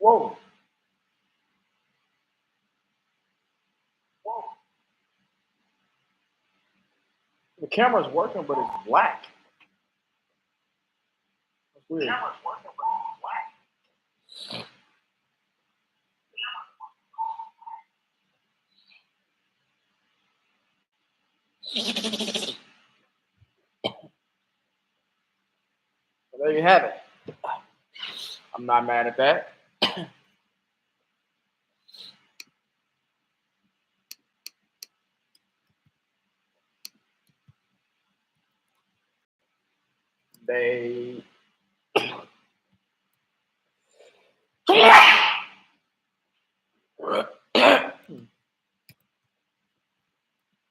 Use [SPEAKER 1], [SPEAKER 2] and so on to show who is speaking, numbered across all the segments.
[SPEAKER 1] Whoa. Whoa. The camera's working, but it's black. That's weird. So there you have it. I'm not mad at that. They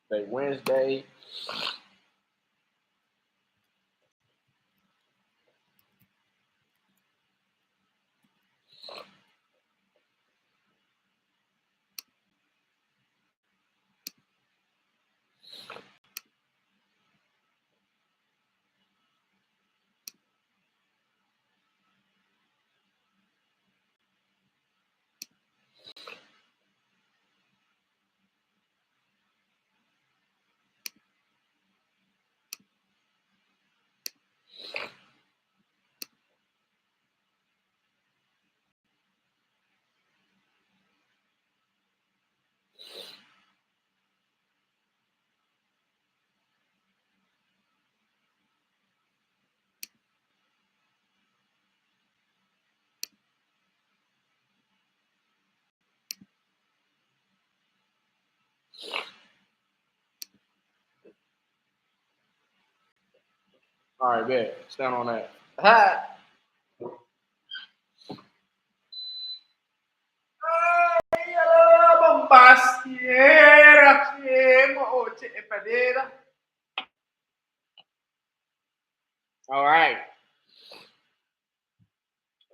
[SPEAKER 1] they Wednesday. All right, bet. Stand on that. Ha! All right.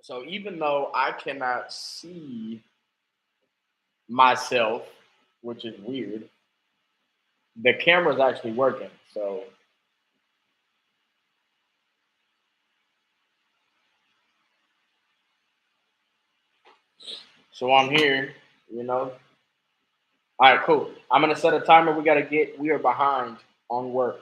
[SPEAKER 1] So even though I cannot see myself, which is weird, the camera's actually working. So I'm here, you know. All right, cool. I'm gonna set a timer. We are behind on work.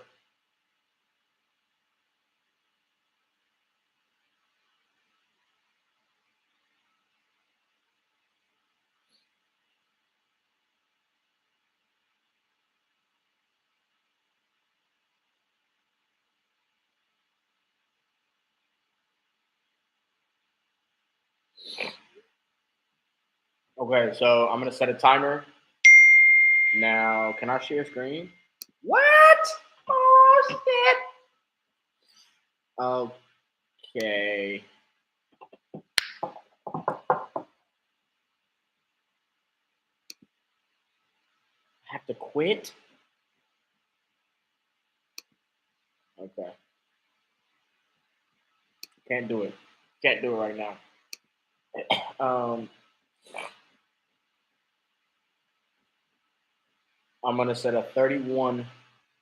[SPEAKER 1] Okay, so I'm gonna set a timer. Now, can I share screen? What? Oh shit. Okay. I have to quit? Okay. Can't do it. Can't do it right now. Um, I'm gonna set a 31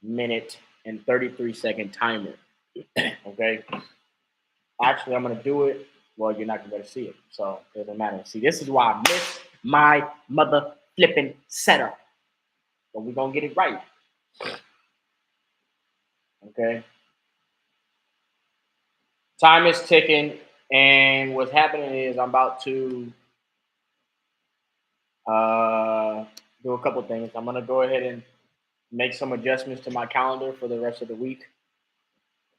[SPEAKER 1] minute and 33-second timer. Okay. Actually, I'm gonna do it. Well, you're not gonna be able to see it, so it doesn't matter. See, this is why I miss my mother flipping setup. But we're gonna get it right. Okay. Time is ticking, and what's happening is I'm about to uh, do a couple things. I'm gonna go ahead and make some adjustments to my calendar for the rest of the week.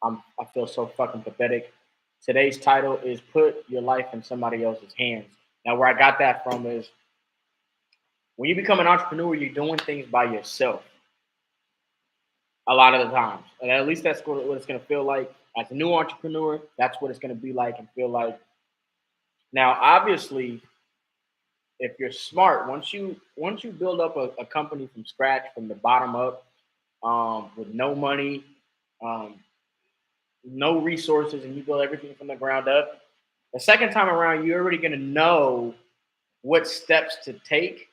[SPEAKER 1] I feel so fucking pathetic. Today's title is "Put Your Life in Somebody Else's Hands." Now, where I got that from is when you become an entrepreneur, you're doing things by yourself a lot of the times, and at least that's what it's gonna feel like as a new entrepreneur. That's what it's gonna be like and feel like. Now, obviously, if you're smart, once you build up a company from scratch, from the bottom up, with no money, um, no resources, and you build everything from the ground up, the second time around, you're already going to know what steps to take.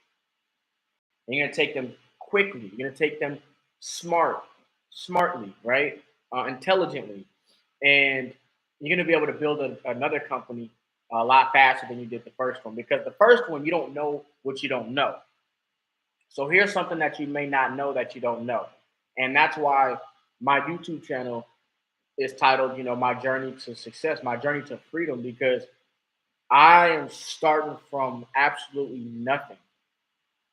[SPEAKER 1] And you're going to take them quickly. You're going to take them smartly, right? Intelligently, and you're going to be able to build another company a lot faster than you did the first one, because the first one, you don't know what you don't know. So here's something that you may not know that you don't know. And that's why my YouTube channel is titled, My Journey to Success, My Journey to Freedom, because I am starting from absolutely nothing.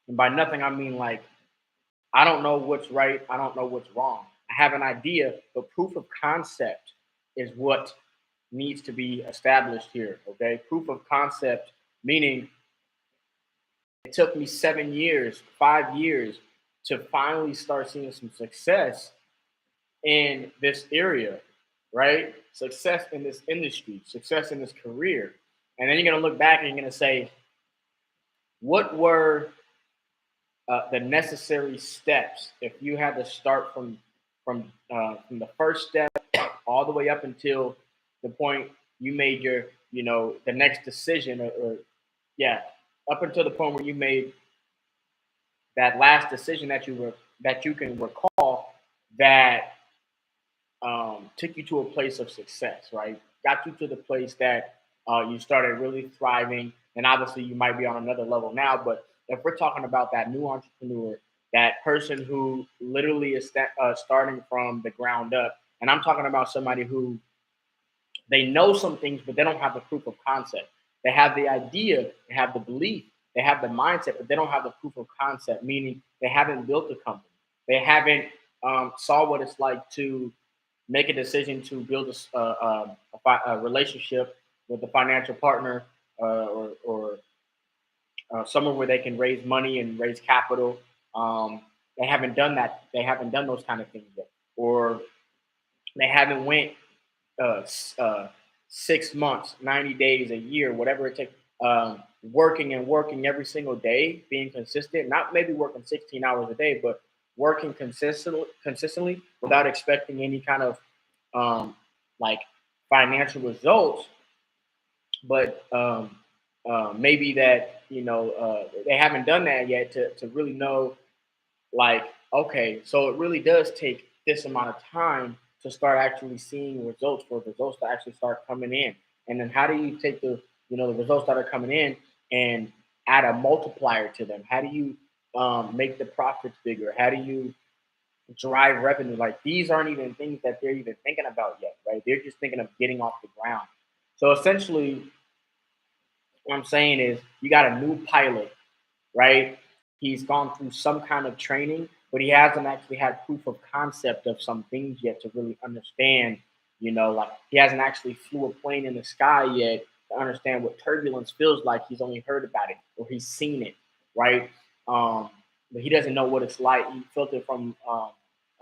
[SPEAKER 1] And by nothing, I mean like I don't know what's right. I don't know what's wrong. I have an idea, but proof of concept is what needs to be established here. Okay. Proof of concept, meaning it took me 7 years, 5 years to finally start seeing some success in this area, right? Success in this industry, success in this career. And then you're going to look back and you're going to say, what were the necessary steps if you had to start from the first step all the way up until the point you made your, the next decision, or yeah, up until the point where you made that last decision that you can recall that took you to a place of success, right? Got you to the place that you started really thriving. And obviously, you might be on another level now. But if we're talking about that new entrepreneur, that person who literally is starting from the ground up, and I'm talking about somebody who they know some things, but they don't have the proof of concept. They have the idea, they have the belief, they have the mindset, but they don't have the proof of concept, meaning they haven't built a company. They haven't saw what it's like to make a decision to build a relationship with a financial partner, or somewhere where they can raise money and raise capital. They haven't done that. They haven't done those kind of things yet, or they haven't went uh, 6 months, 90 days, a year, whatever it takes, working and working every single day, being consistent, not maybe working 16 hours a day, but working consistently without expecting any kind of like financial results. But maybe that, they haven't done that yet to really know, like, okay, so it really does take this amount of time to start actually seeing results, for results to actually start coming in. And then how do you take the results that are coming in and add a multiplier to them? How do you make the profits bigger? How do you drive revenue? Like, these aren't even things that they're even thinking about yet, right? They're just thinking of getting off the ground. So essentially, what I'm saying is, you got a new pilot, right? He's gone through some kind of training, but he hasn't actually had proof of concept of some things yet to really understand. Like, he hasn't actually flew a plane in the sky yet to understand what turbulence feels like. He's only heard about it or he's seen it, right? But he doesn't know what it's like. He felt it from a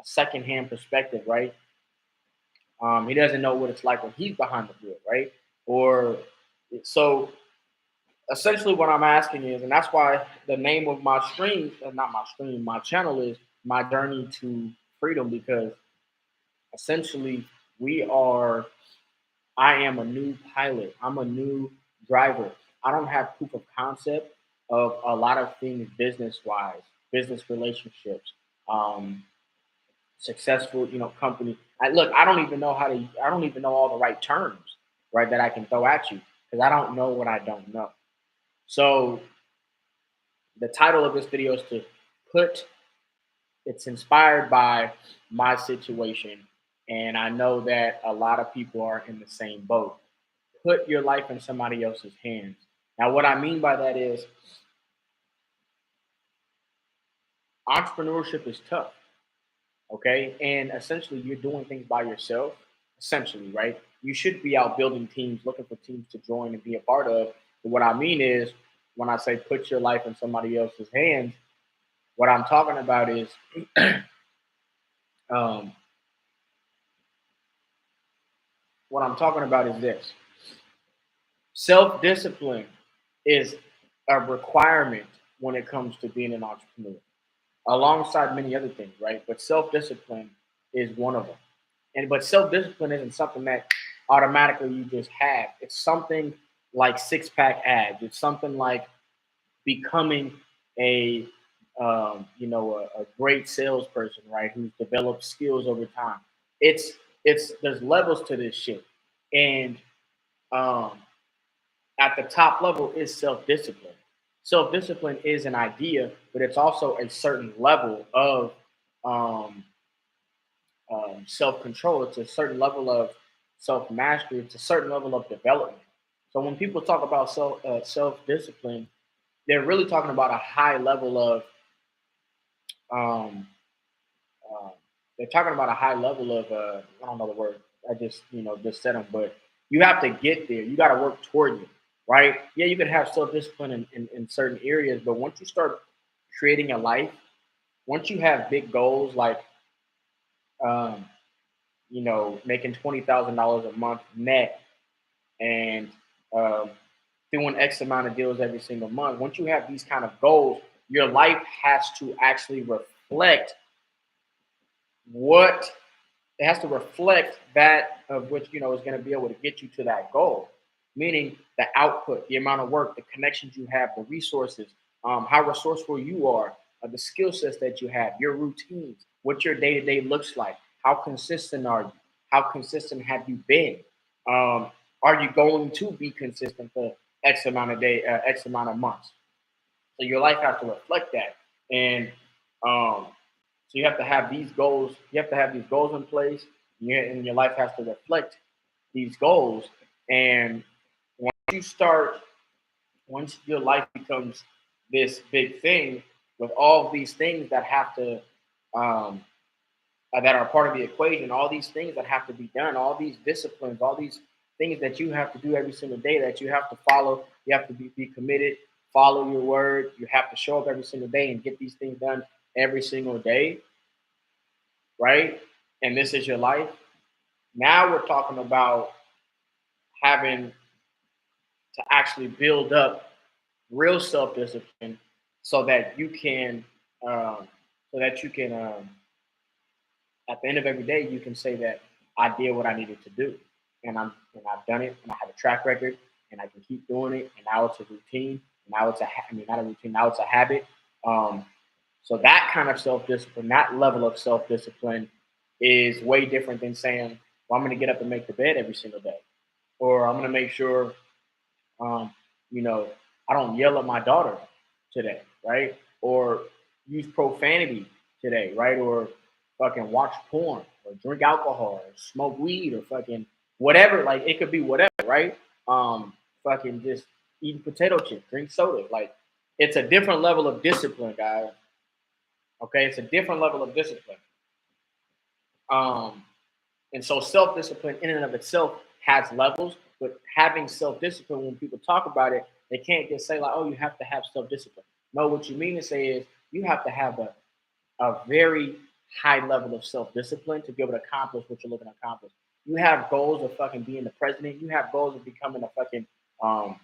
[SPEAKER 1] secondhand perspective, right? He doesn't know what it's like when he's behind the wheel, right? Or so essentially what I'm asking is, and that's why the name of my stream, not my stream, my channel is My Journey to Freedom, because essentially we are, I am a new pilot. I'm a new driver. I don't have proof of concept of a lot of things business wise, business relationships, um, successful, company. I don't even know I don't even know all the right terms, right, that I can throw at you, because I don't know what I don't know. So the title of this video is to put, it's inspired by my situation. And I know that a lot of people are in the same boat. Put your life in somebody else's hands. Now, what I mean by that is, entrepreneurship is tough. Okay. And essentially, you're doing things by yourself, essentially, right? You should be out building teams, looking for teams to join and be a part of. But what I mean is, when I say put your life in somebody else's hands, what I'm talking about is, um, what I'm talking about is this: self discipline is a requirement when it comes to being an entrepreneur, alongside many other things, right? But self discipline is one of them. But self discipline isn't something that automatically you just have. It's something like six pack abs. It's something like becoming a a great salesperson, right? Who's developed skills over time. It's there's levels to this shit, and um, at the top level is self-discipline. Self-discipline is an idea, but it's also a certain level of um, self-control. It's a certain level of self-mastery. It's a certain level of development. So when people talk about self-discipline, they're really talking about a high level of um, uh, they're talking about a high level of I don't know the word. I just just said them, but you have to get there. You got to work toward it, right? Yeah, you can have self discipline in certain areas, but once you start creating a life, once you have big goals like um, making $20,000 a month net and um, doing X amount of deals every single month. Once you have these kind of goals, your life has to actually reflect what it has to reflect that of which is going to be able to get you to that goal, meaning the output, the amount of work, the connections you have, the resources, how resourceful you are, the skill sets that you have, your routines, what your day-to-day looks like, how consistent are you, how consistent have you been, are you going to be consistent for x amount of x amount of months. So your life has to reflect that. And so you have to have these goals. You have to have these goals in place, and your life has to reflect these goals. And once you start, once your life becomes this big thing with all of these things that have to, that are part of the equation, all these things that have to be done, all these disciplines, all these things that you have to do every single day that you have to follow, you have to be committed, follow your word, you have to show up every single day and get these things done every single day, right? And this is your life. Now we're talking about having to actually build up real self-discipline so that you can, um, so that you can, at the end of every day, you can say that I did what I needed to do, and I've done it, and I have a track record, and I can keep doing it, and now it's a routine. Now it's I mean, not a routine. Now it's a habit. Um, so that kind of self-discipline, that level of self-discipline, is way different than saying, "Well, I'm going to get up and make the bed every single day," or "I'm going to make sure, um, you know, I don't yell at my daughter today, right? Or use profanity today, right? Or fucking watch porn, or drink alcohol, or smoke weed, or fucking whatever. Like it could be whatever, right? Fucking just eating potato chips, drink soda. Like it's a different level of discipline, guys. Okay, it's a different level of discipline. Um, and so self discipline in and of itself has levels, but having self discipline, when people talk about it, they can't just say, like, oh, you have to have self discipline. No, what you mean to say is you have to have a very high level of self discipline to be able to accomplish what you're looking to accomplish. You have goals of fucking being the president, you have goals of becoming a fucking, um,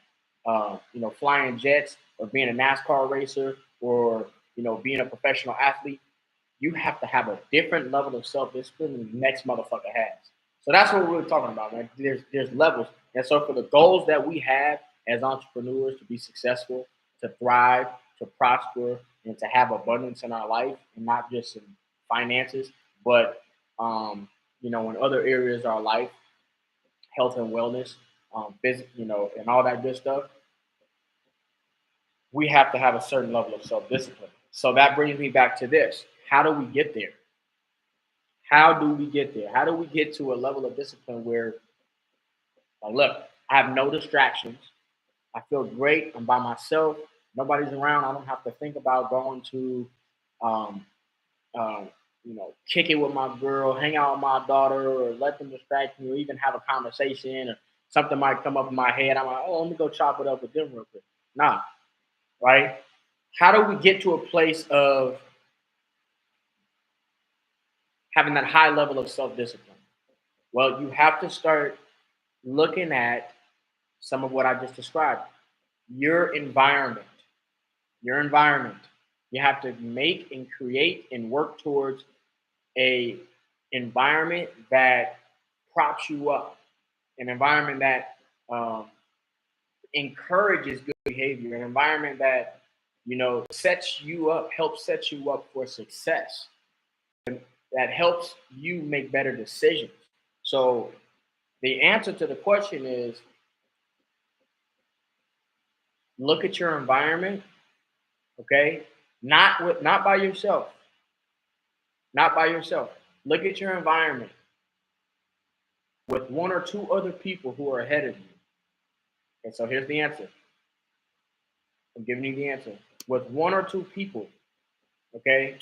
[SPEAKER 1] flying jets, or being a NASCAR racer, or, being a professional athlete. You have to have a different level of self discipline than the next motherfucker has. So that's what we're talking about, man. There's levels, and so for the goals that we have as entrepreneurs to be successful, to thrive, to prosper, and to have abundance in our life, and not just in finances, but in other areas of our life, health and wellness, and all that good stuff. We have to have a certain level of self discipline. So that brings me back to this: how do we get there? How do we get there? How do we get to a level of discipline where, like, look, I have no distractions. I feel great. I'm by myself. Nobody's around. I don't have to think about going to, um, kick it with my girl, hang out with my daughter, or let them distract me, or even have a conversation, or something might come up in my head. I'm like, oh, let me go chop it up with them real quick. Nah, right? How do we get to a place of having that high level of self discipline? Well, you have to start looking at some of what I just described. Your environment, your environment. You have to make and create and work towards a environment that props you up, an environment that encourages good behavior, an environment that sets you up, helps set you up for success, that helps you make better decisions. So the answer to the question is look at your environment, okay? Not by yourself. Not by yourself. Look at your environment with one or two other people who are ahead of you. And so here's the answer. I'm giving you the answer. With one or two people, okay?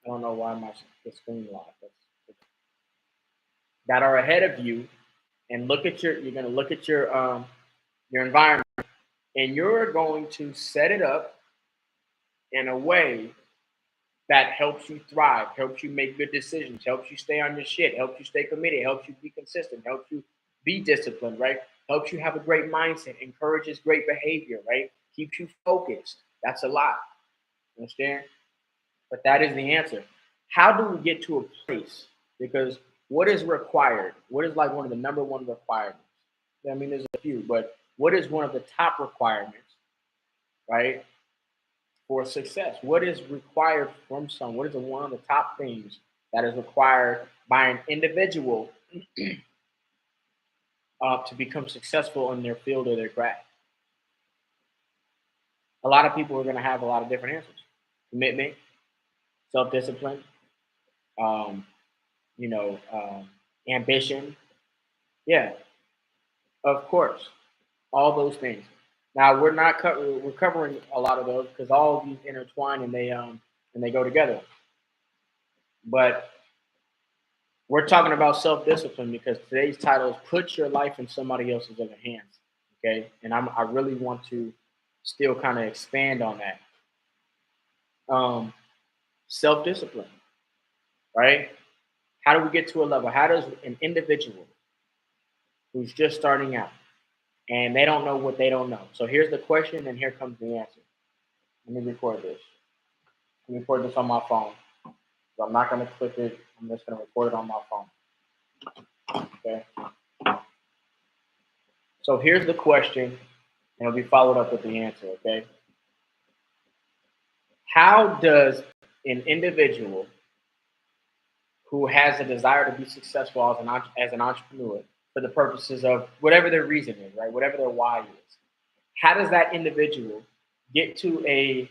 [SPEAKER 1] I don't know why the screen locked. That are ahead of you, and you're gonna look at your environment, and you're going to set it up in a way that helps you thrive, helps you make good decisions, helps you stay on your shit, helps you stay committed, helps you be consistent, helps you be disciplined, right? Helps you have a great mindset, encourages great behavior, right? Keeps you focused. That's a lot. Understand? But that is the answer. How do we get to a place? Because what is required? What is like one of the number one requirements? I mean, there's a few, but what is one of the top requirements, right, for success? What is required from someone? What is one of the top things that is required by an individual to become successful in their field or their craft? A lot of people are going to have a lot of different answers. Commitment, self-discipline, um, ambition. Yeah, of course, all those things. Now we're covering a lot of those because all of these intertwine and they go together. But we're talking about self-discipline because today's title is "Put Your Life in Somebody Else's other hands." Okay, and I really want to still kind of expand on that. Self-discipline, right? How do we get to a level? How does an individual who's just starting out and they don't know what they don't know? So here's the question, and here comes the answer. Let me record this. Let me record this on my phone. So I'm not going to click it. I'm just going to record it on my phone. Okay. So here's the question, and it'll be followed up with the answer. Okay. How does an individual who has a desire to be successful as an entrepreneur for the purposes of whatever their reason is, right? Whatever their why is, how does that individual get to a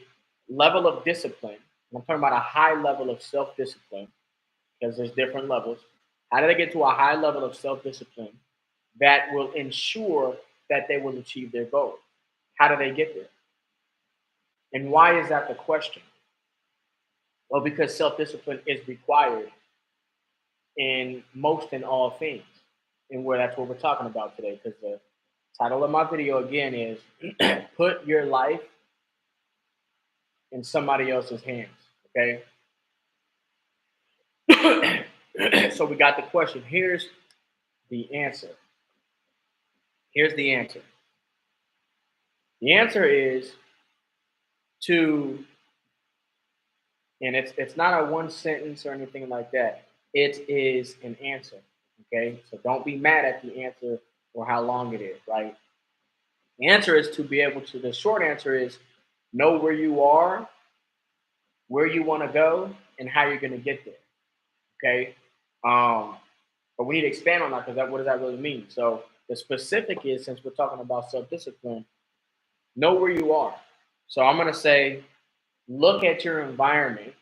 [SPEAKER 1] level of discipline? I'm talking about a high level of self-discipline because there's different levels. How do they get to a high level of self-discipline that will ensure that they will achieve their goal? How do they get there? And why is that the question? Well, because self-discipline is required in most and all things. And that's what we're talking about today. Because the title of my video again is Put Your Life in Somebody Else's Hands. Okay. So we got the question. Here's the answer. Here's the answer. The answer is to, and it's not a one sentence or anything like that. It is an answer. Okay. So don't be mad at the answer or how long it is, right? The answer is to be able to, the short answer is know where you are, where you want to go, and how you're going to get there. Okay. But we need to expand on that because what does that really mean? So the specific is, since we're talking about self-discipline, know where you are. So I'm going to say, look at your environment.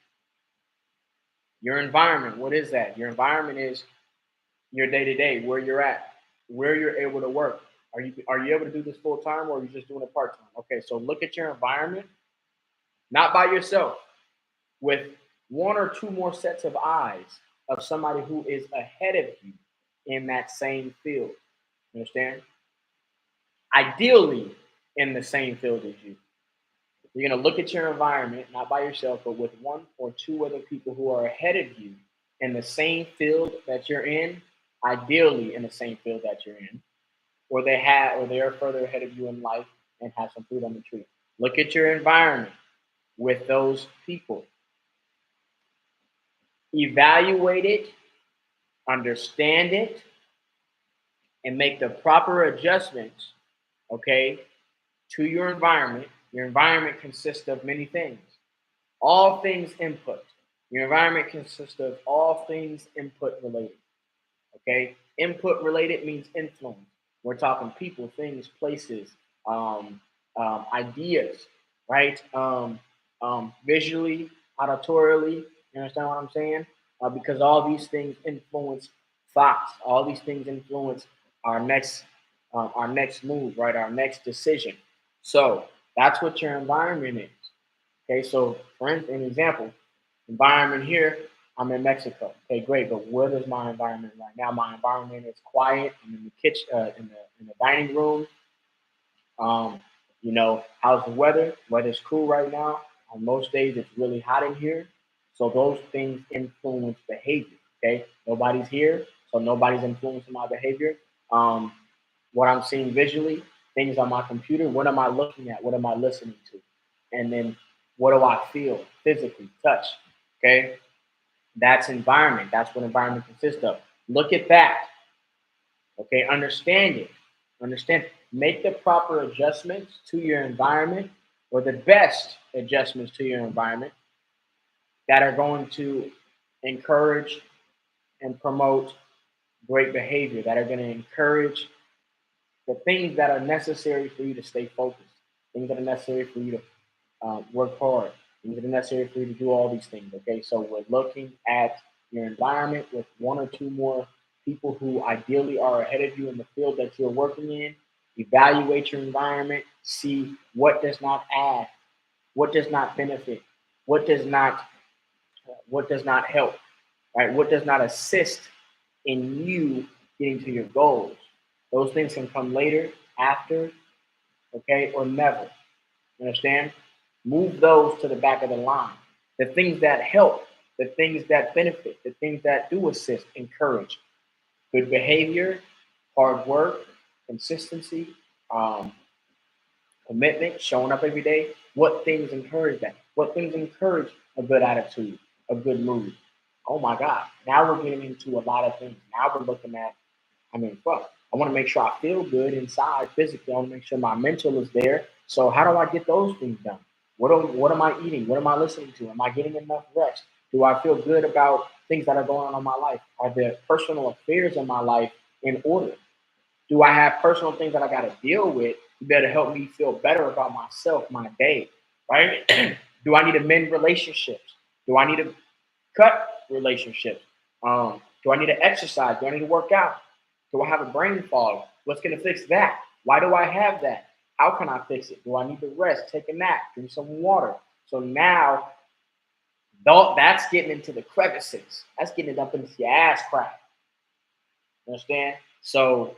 [SPEAKER 1] Your environment, what is that? Your environment is your day-to-day, where you're at, where you're able to work. Are you able to do this full time or are you just doing it part time? Okay, so look at your environment, not by yourself, with one or two more sets of eyes of somebody who is ahead of you in that same field. You understand? Ideally, in the same field as you. You're going to look at your environment, not by yourself, but with one or two other people who are ahead of you in the same field that you're in, ideally in the same field that you're in, or they're further ahead of you in life and have some fruit on the tree. Look at your environment with those people. Evaluate it, understand it, and make the proper adjustments, okay, to your environment. Your environment consists of many things. All things input. Your environment consists of all things input related. Okay? Input related means influence. We're talking people, things, places, ideas, right? Visually, auditorially. You understand what I'm saying? Because all these things influence thoughts. All these things influence our next move, right? Our next decision. So that's what your environment is. Okay, so for instance, an example, environment here, I'm in Mexico. Okay, great, but what is my environment right now? My environment is quiet. I'm in the kitchen, in the dining room. Um, how's the weather? Weather's cool right now. On most days, it's really hot in here. So those things influence behavior. Okay, nobody's here, so nobody's influencing my behavior. Um, what I'm seeing visually, things on my computer. What am I looking at? What am I listening to? And then what do I feel physically, touch? Okay, that's environment. That's what environment consists of. Look at that. Okay, understand it. Understand. Make the proper adjustments to your environment or the best adjustments to your environment that are going to encourage and promote great behavior, that are going to encourage the things that are necessary for you to stay focused, things that are necessary for you to work hard, things that are necessary for you to do all these things. Okay, so we're looking at your environment with one or two more people who ideally are ahead of you in the field that you're working in. Evaluate your environment, see what does not add, what does not benefit, what does not help, right? What does not assist in you getting to your goals. Those things can come later, after, okay, or never. You understand? Move those to the back of the line. The things that help, the things that benefit, the things that do assist, encourage good behavior, hard work, consistency, um, commitment, showing up every day. What things encourage that? What things encourage a good attitude, a good mood? Oh my God. Now we're getting into a lot of things. Now we're looking at, fuck. I want to make sure I feel good inside physically. I want to make sure my mental is there. So how do I get those things done? What am I eating? What am I listening to? Am I getting enough rest? Do I feel good about things that are going on in my life? Are the personal affairs in my life in order? Do I have personal things that I got to deal with to be able to help me feel better about myself, my day, right? Do I need to mend relationships? Do I need to cut relationships? Do I need to exercise? Do I need to work out? Do I have a brain fog? What's going to fix that? Why do I have that? How can I fix it? Do I need to rest, take a nap, drink some water? So now that's getting into the crevices. That's getting it up into your ass crack. Understand? So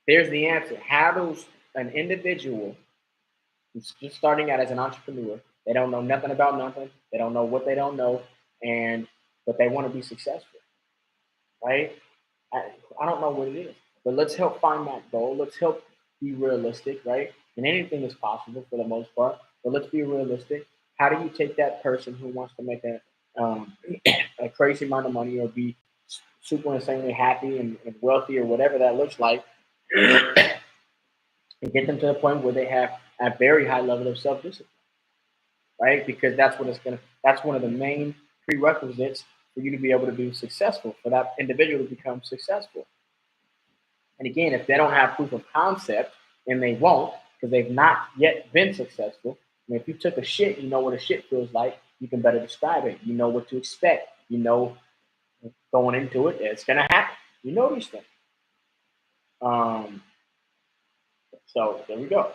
[SPEAKER 1] there's the answer. How does an individual who's just starting out as an entrepreneur, they don't know nothing about nothing, they don't know what they don't know, but they want to be successful, right? I don't know what it is, but let's help find that goal. Let's help be realistic, right? And anything is possible for the most part, but let's be realistic. How do you take that person who wants to make a crazy amount of money or be super insanely happy and wealthy or whatever that looks like, and get them to the point where they have a very high level of self-discipline, right? Because that's one of the main prerequisites for you to be able to be successful, for that individual to become successful. And again, if they don't have proof of concept, and they won't, because they've not yet been successful. I mean, if you took a shit, you know what a shit feels like. You can better describe it. You know what to expect. You know going into it, it's gonna happen. You know these things. So there we go.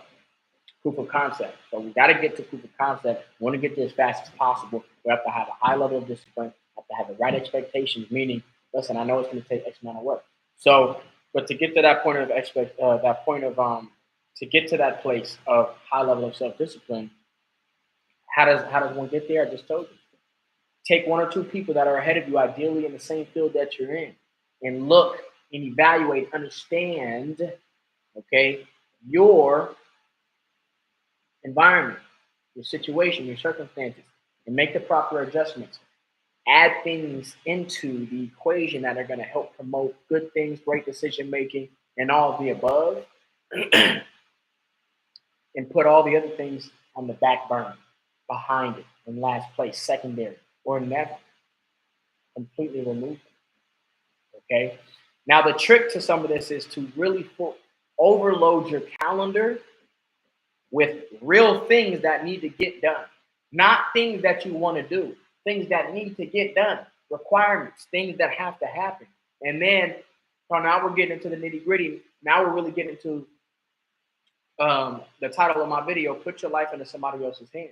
[SPEAKER 1] Proof of concept. So we got to get to proof of concept. We want to get there as fast as possible. We have to have a high level of discipline. Have to have the right expectations. Meaning, listen, I know it's going to take X amount of work. So, but to get to that point of to get to that place of high level of self discipline, how does one get there? I just told you. Take one or two people that are ahead of you, ideally in the same field that you're in, and look and evaluate, understand, okay, your environment, your situation, your circumstances, and make the proper adjustments. Add things into the equation that are going to help promote good things, great decision making, and all of the above, and put all the other things on the back burner, behind it, in last place, secondary, or never. Completely remove them. Okay. Now the trick to some of this is to really overload your calendar with real things that need to get done, not things that you want to do, things that need to get done, requirements, things that have to happen. And then, so now we're getting into the nitty gritty. Now we're really getting into the title of my video, Put Your Life into Somebody Else's Hands.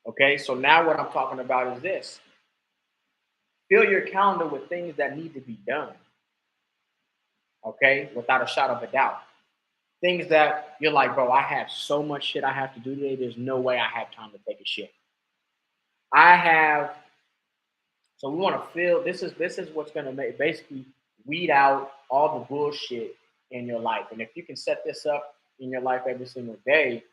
[SPEAKER 1] Okay, so now what I'm talking about is this. Fill your calendar with things that need to be done. Okay, without a shadow of a doubt. Things that you're like, bro, I have so much shit I have to do today. There's no way I have time to take a shit. I have, so we want to fill, this is what's going to make, basically weed out all the bullshit in your life. And if you can set this up in your life every single day,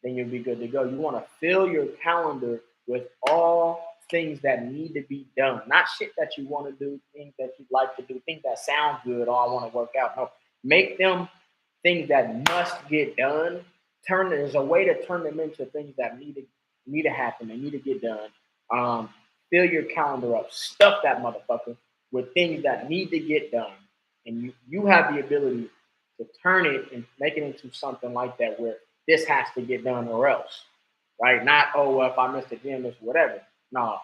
[SPEAKER 1] then you'll be good to go. You want to fill your calendar with all things that need to be done, not shit that you want to do, things that you'd like to do, things that sound good. Oh, I want to work out. No, make them things that must get done. There's a way to turn them into things that need to happen. They need to get done. Fill your calendar up. Stuff that motherfucker with things that need to get done, and you have the ability to turn it and make it into something like that where this has to get done or else, right? Not, oh, well, if I miss the gym, it's whatever. No.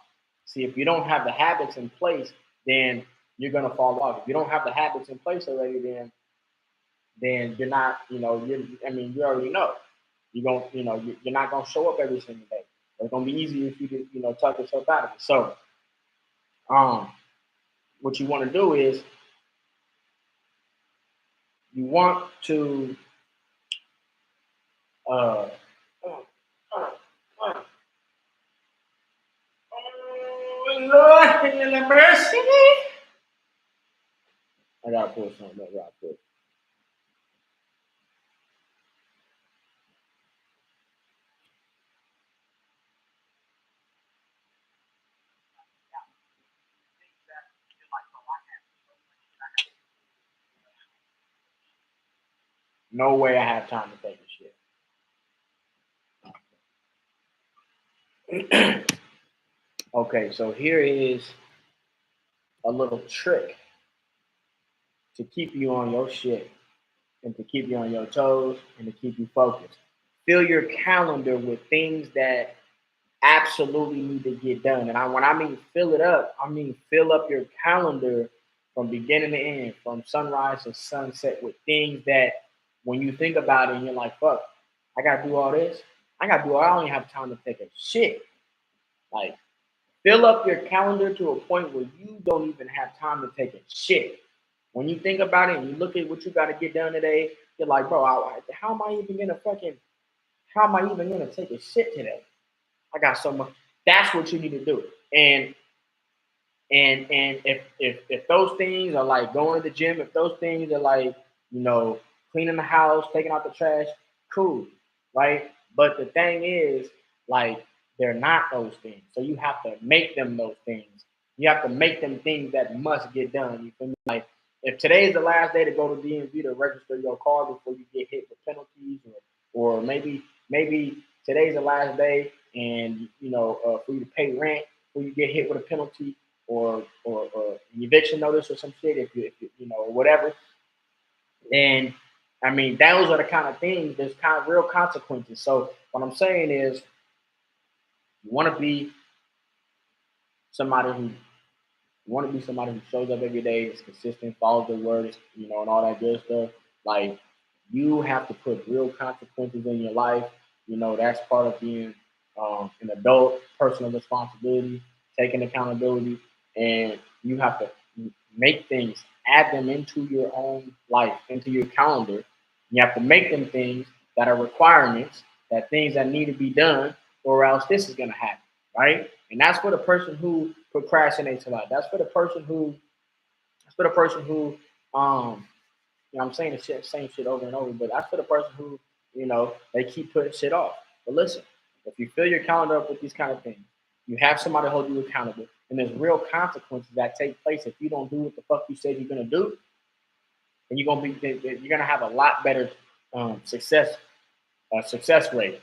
[SPEAKER 1] See, if you don't have the habits in place, then you're going to fall off. If you don't have the habits in place already, then you're not, you already know. You're not going to show up every single day. It's going to be easy if you talk yourself out of it. So, what you want to do is you want to, Lord, in the mercy. I gotta pull something up real quick. No way I have time to take a shit. Okay, so here is a little trick to keep you on your shit and to keep you on your toes and to keep you focused. Fill your calendar with things that absolutely need to get done. And when I mean fill it up, I mean fill up your calendar from beginning to end, from sunrise to sunset, with things that when you think about it and you're like, fuck, I gotta do all this. I don't even have time to take a shit. Like, fill up your calendar to a point where you don't even have time to take a shit. When you think about it and you look at what you got to get done today, you're like, bro, how am I even gonna take a shit today? I got so much. That's what you need to do. And if those things are like going to the gym, if those things are like, cleaning the house, taking out the trash, cool, right? But the thing is, like, they're not those things. So you have to make them those things. You have to make them things that must get done. You feel me? Like, if today is the last day to go to DMV to register your car before you get hit with penalties, or maybe today's the last day, and for you to pay rent before you get hit with a penalty, or an eviction notice or some shit, if you or whatever. And I mean, those are the kind of things. There's kind of real consequences. So what I'm saying is, you want to be somebody who shows up every day, is consistent, follows the word, and all that good stuff. Like, you have to put real consequences in your life. That's part of being an adult, personal responsibility, taking accountability, and you have to make things, add them into your own life, into your calendar. You have to make them things that are requirements, that things that need to be done, or else this is going to happen, right? And that's for the person who procrastinates a lot. That's for the person who, I'm saying the same shit over and over, but that's for the person who, they keep putting shit off. But listen, if you fill your calendar up with these kind of things, you have somebody hold you accountable, and there's real consequences that take place if you don't do what the fuck you said you're gonna do. And you're gonna have a lot better success rate,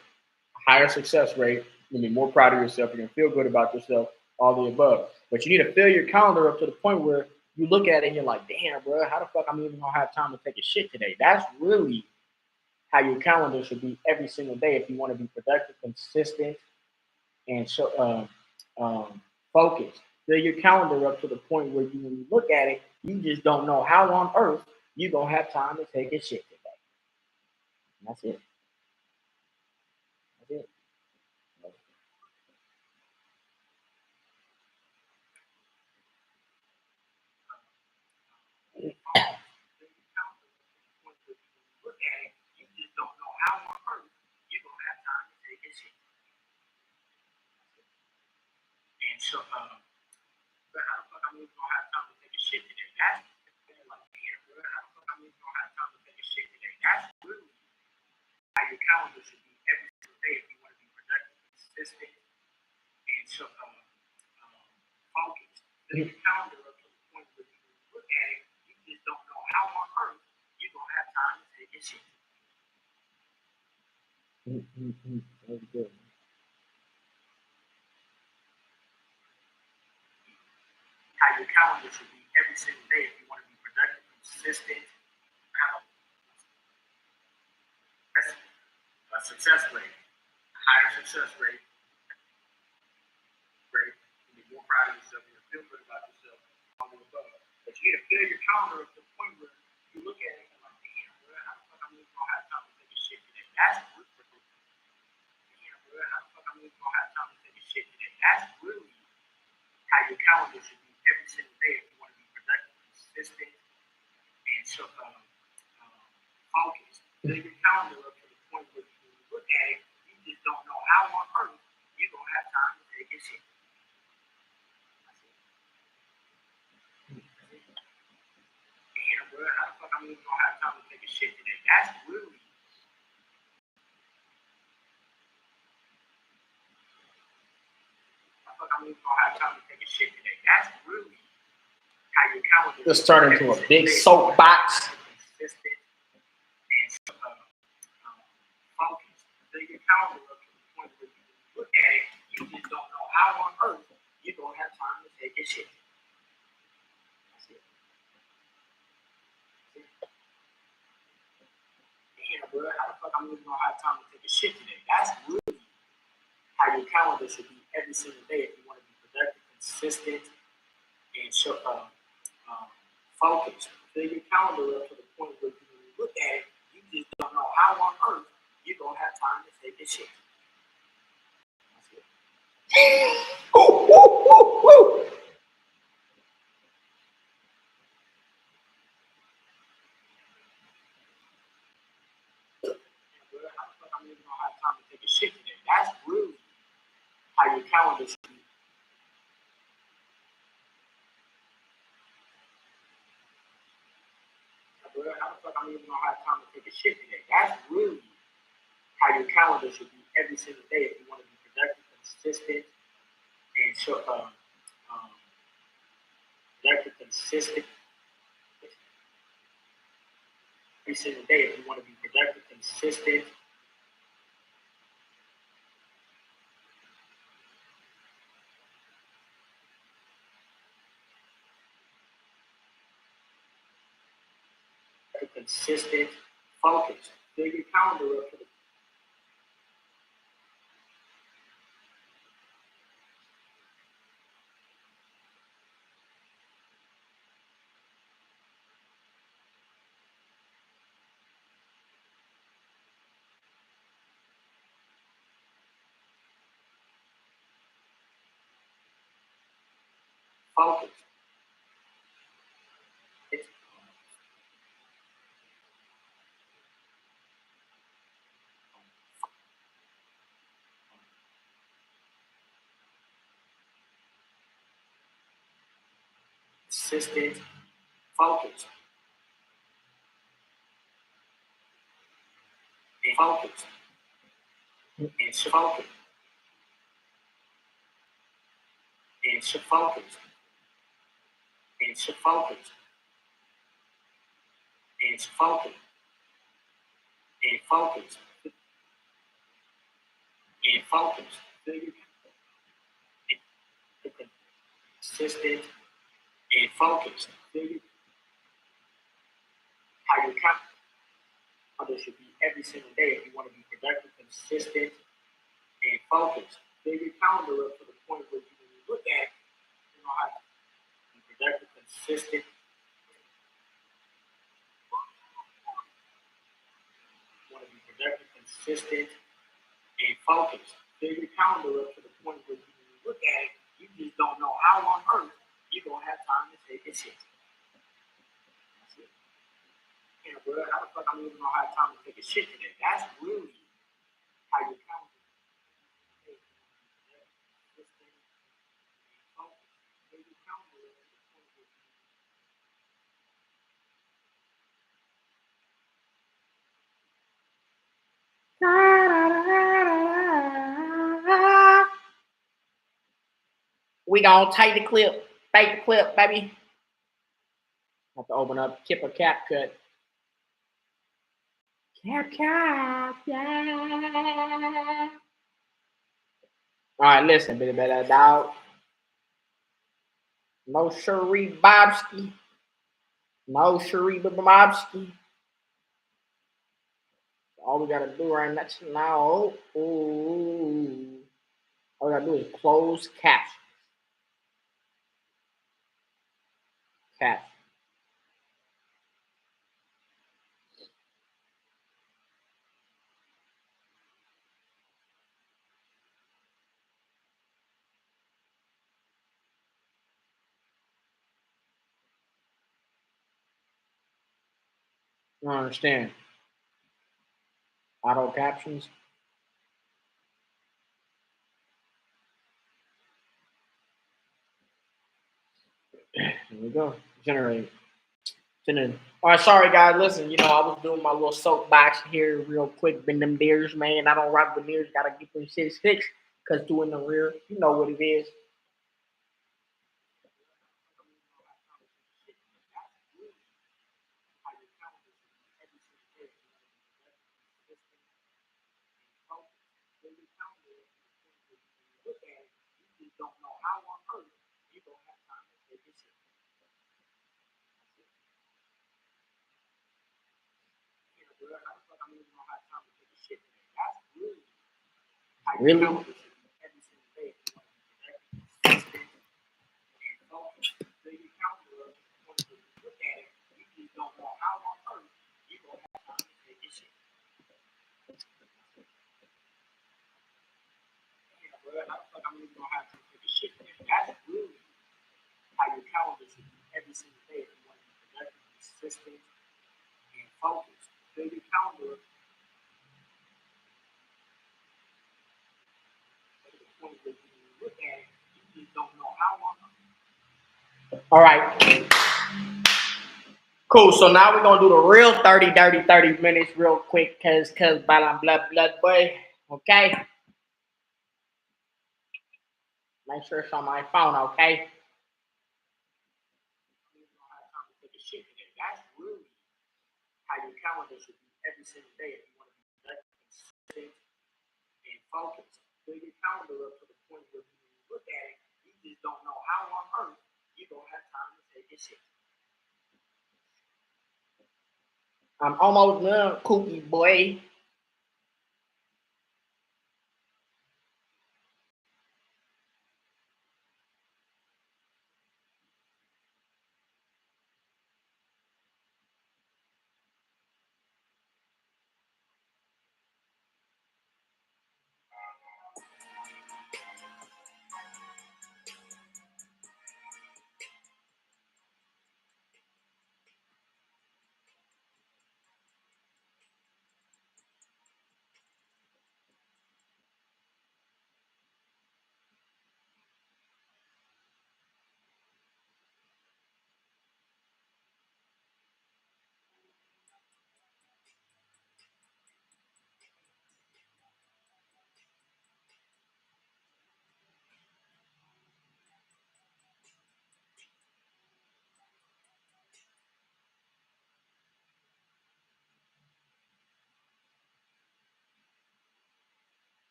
[SPEAKER 1] higher success rate. You're gonna be more proud of yourself. You're gonna feel good about yourself. All the above. But you need to fill your calendar up to the point where you look at it and you're like, damn, bro, how the fuck I'm even gonna have time to take a shit today? That's really how your calendar should be every single day if you want to be productive, consistent, and focused. Fill your calendar up to the point where when you look at it, you just don't know how on earth you're gonna have time to take a shit today. And that's it. That's it. Look at it, you just don't know how on earth you're gonna have time to take a shit. And but how the fuck I'm even gonna have time to take a shit today? That's like, damn, bro, how the fuck I'm even gonna have time to take a shit today? That's really how your calendar should be every single day if you want to be productive, consistent, and focused. Fill your calendar up to the point where you look at it, you just don't know how on earth you're gonna have time to take a shit. That's good. How your calendar should be every single day if you want to be productive, consistent, a success rate, a higher success rate, you be more proud of yourself, you feel good about yourself, all the above. But you gotta fill your calendar up to the point where you look at it and like, damn, bro, how the fuck I'm even gonna have time to take a shit today? That's good for you. Damn, bro, how the fuck I'm even gonna have time to take a shit today? That's really how your calendar should be every single day if you want to be productive, consistent, and focused. Fill your calendar up to the point where you look at it, you just don't know how on earth you're gonna have time to take a shit. Damn, bro, how the fuck I'm even gonna have time to take a shit today? That's really I'm even gonna have time to take a shit today. That's really how your calendar. Just turn into a big soapbox. Consistent and focused. Fill your calendar up to the point where you look at it, you just don't know how on earth you're gonna have time to take a shit. That's it. Damn, bro, how the fuck I'm even gonna have time to take a shit today? That's really how your calendar should be every single day if you want to be productive, consistent, and focused. Fill your calendar up to the point where when you look at it, you just don't know how on earth you're gonna have time to take a shit. That's it. Ooh, ooh, ooh, ooh. How the fuck I'm even gonna have time to take a shit today? That's really how your calendar should be. How the fuck I'm even gonna have time to take a shit today? That's really how your calendar should be every single day if you want to be productive, consistent, and productive, consistent every single day if you want to be productive, consistent. Consistent, focused. Fill your calendar up to the focus. It's consistent, focus, and focus, and focus, and focus, and focus, and focus, and focus, and focus. Consistent and focused. Figure how your calendar should be every single day if you want to be productive, consistent, and focused. Fill your calendar up to the point where you, when you look at it, you know how to be productive, consistent. You want to be productive, consistent, and focused. Fill your calendar up to the point where you, when you look at it, you just don't know how on earth you're going to have time to take a shit. That's it. Yeah, bro, how the fuck I'm even going to have time to take a shit today? That's really how your calendar is. Consistent and focused. Fill your calendar up to the point where you we gonna take the clip, fake the clip, baby. Have to open up Kipper CapCut. CapCut, yeah. All right, listen, baby, better dog. No Sheree Bobski. No Sheree Bobski. All we gotta do right now, ooh, all we gotta do is close caption. Caption. You understand? Auto captions. Here we go. Generate. All right, sorry guys. Listen, I was doing my little soapbox here real quick. Been them beers, man. I don't rock veneers. Gotta get them shit fixed. Cause doing the rear, you know what it is. Don't know how on earth you don't have time to take this shit. How the fuck I'm even gonna have time to take a shit today? That's really really every single day. And focus. So you calendar up when you look at it, you just don't know how on earth you gonna have time to take this shit. How the fuck I'm even gonna have time to take a shit today? That's really how your calendar should be every single day if you want to be productive, consistent, and focused. Fill your calendar to the point where when you look at it, you just don't know how long. All right. Cool. So now we're gonna do the real 30 minutes real quick, cause blood boy. Okay. Make sure it's on my phone, okay? That's really how your calendar should be every single day if you want to be consistent and focused. Fill your calendar up to the point where when you look at it, you just don't know how on earth you're gonna have time to take this shit. I'm almost done, cookie boy.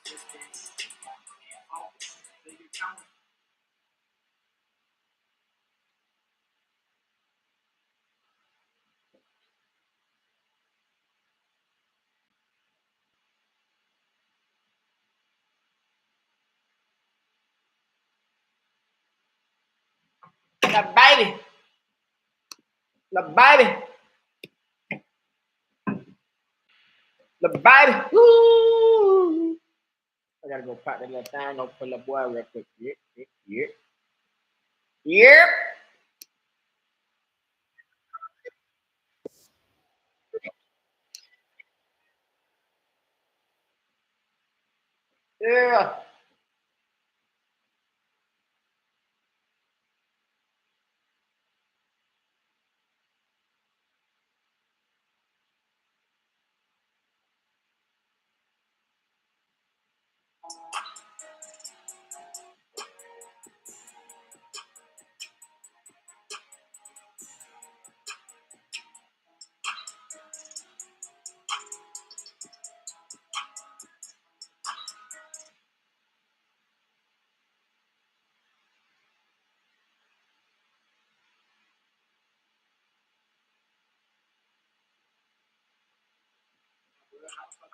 [SPEAKER 1] The baby. The baby. The baby. Woo. I gotta go pack that little thing. Go pull up boy real quick. Yep. Yep. Yeah.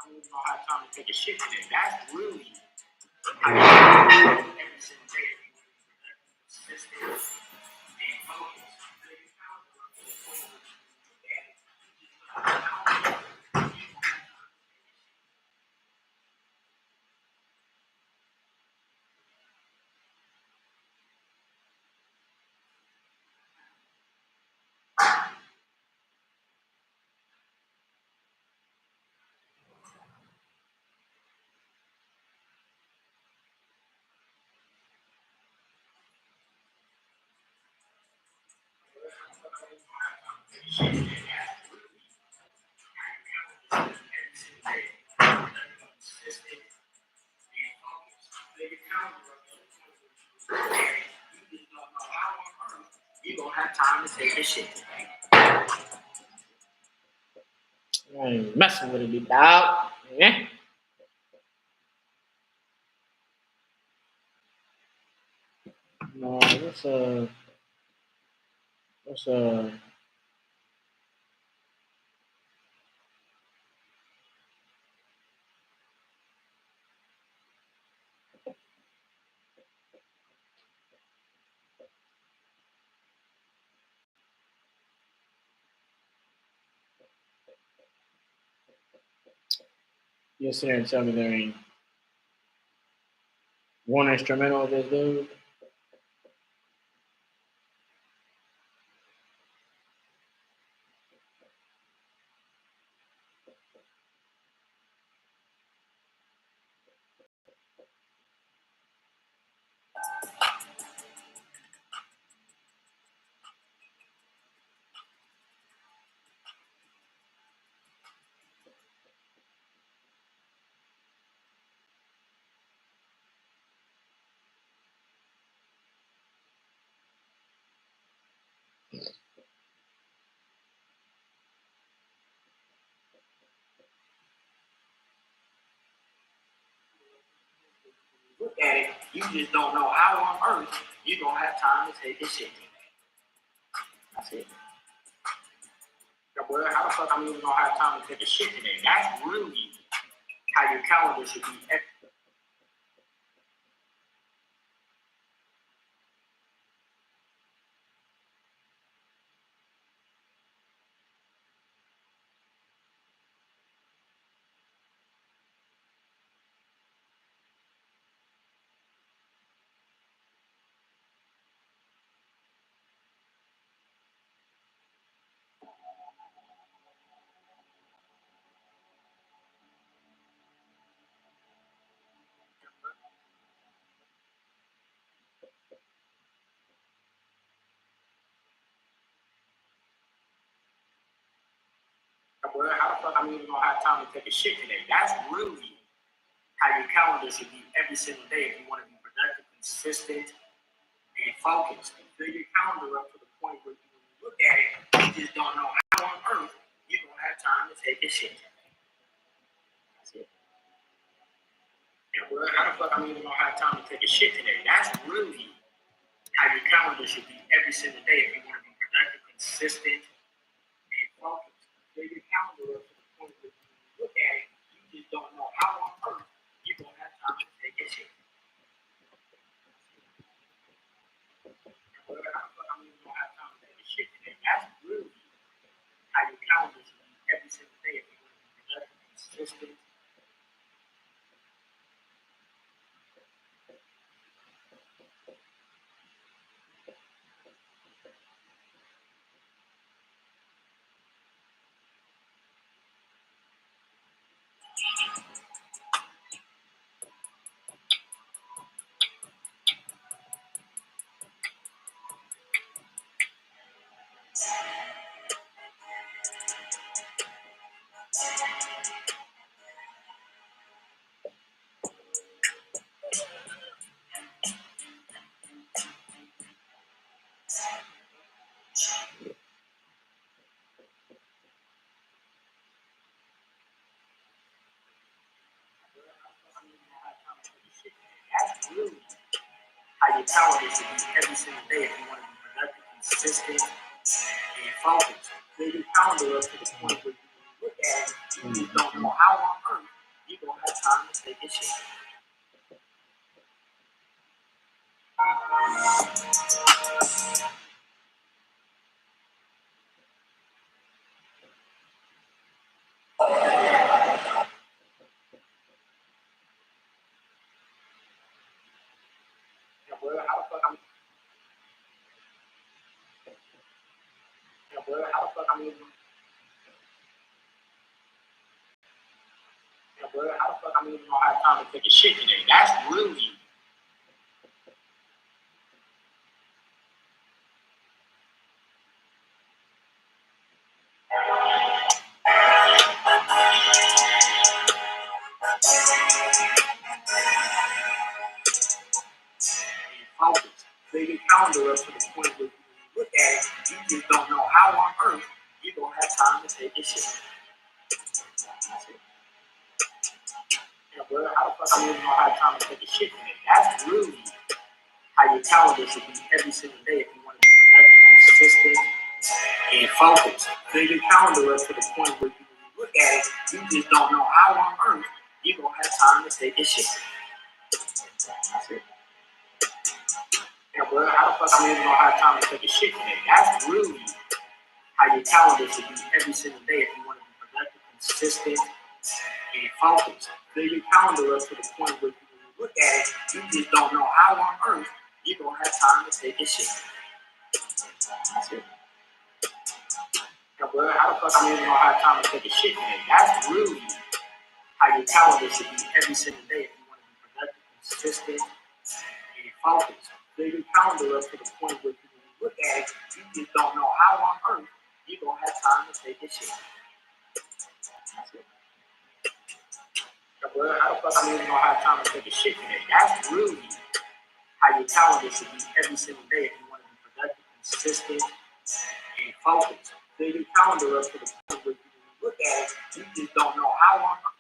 [SPEAKER 1] I don't even have time to take a shit today. That's really every single day. You don't have time to take a shit today. I ain't messing with it, dog. Yeah. No, what's you'll sit there and tell me there ain't one instrumental of this dude? Look at it. You just don't know how on earth you don't have time to take a shit today. That's it. Well, how the fuck I'm even gonna have time to take a shit today? That's really how your calendar should be. Well, how the fuck I'm even gonna have time to take a shit today? That's really how your calendar should be every single day if you want to be productive, consistent, and focused. And fill your calendar up to the point where you look at it, you just don't know how on earth you don't have time to take a shit today. That's it. And how the fuck I'm even gonna have time to take a shit today? That's really how your calendar should be every single day if you want to be productive, consistent, and focused. Fill your calendar up to the point where you look at it, you just don't know how on earth you're gonna have time to take a shit. How the fuck I'm even gonna have time to take a shit today? That's really how your calendar should be every single day if you want to be productive, consistent. That's really how your calendar should be every single day if you want to be productive, consistent, and focused. Fill your calendar up to the point where you look at it, you just don't know how on earth you're gonna have time to take a shit. How the fuck I'm even gonna have time to take a shit today? That's really focused. Fill your calendar up to the point where you look at it, you just don't know how on earth you're gonna have time to take a shit. How the fuck I'm even gonna have time to take a shit today? That's really how your calendar should be every single day if you want to be productive, consistent, and focused. Fill your calendar up to the point where you look at it, you just don't know how on earth you're gonna have time to take a shit. That's it. How the fuck I'm even gonna have time to take a shit today? That's really how your calendar should be every single day if you want to be productive, consistent, and focused. Fill your calendar up to the point where you look at it, you just don't know how on earth you're gonna have time to take a shit. That's it. How the fuck I'm even gonna have time to take a shit today? That's really how your calendar should be every single day if you want to be productive, consistent, and focused. Fill your calendar up to the point where you look at it, you just don't know how on earth you're gonna have time to take a shit. That's it. How the fuck I'm even gonna have time to take a shit today? That's really how your calendar should be every single day if you want to be productive, consistent, and focused. Fill your calendar up to the point where you look at it, you just don't know how on earth.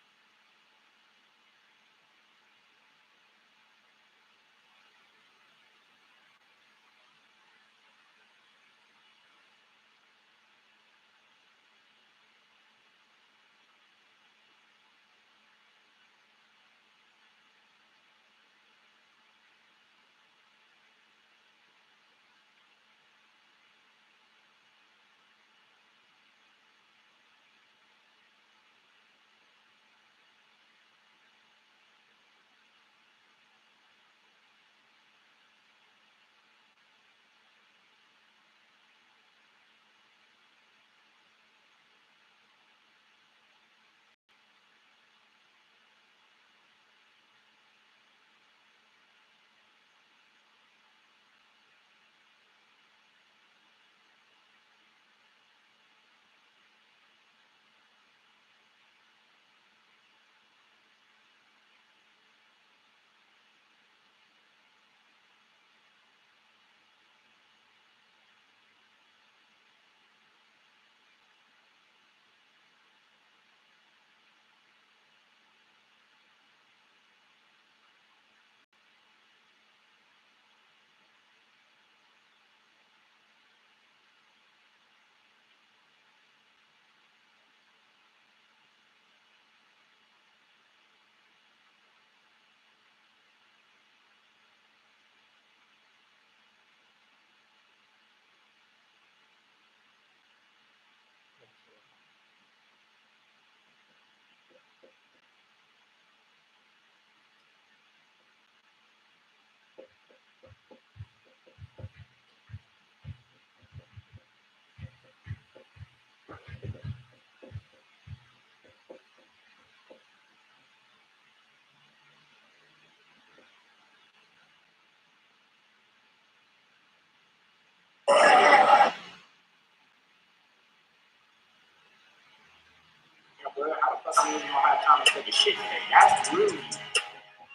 [SPEAKER 1] a shit today. That's really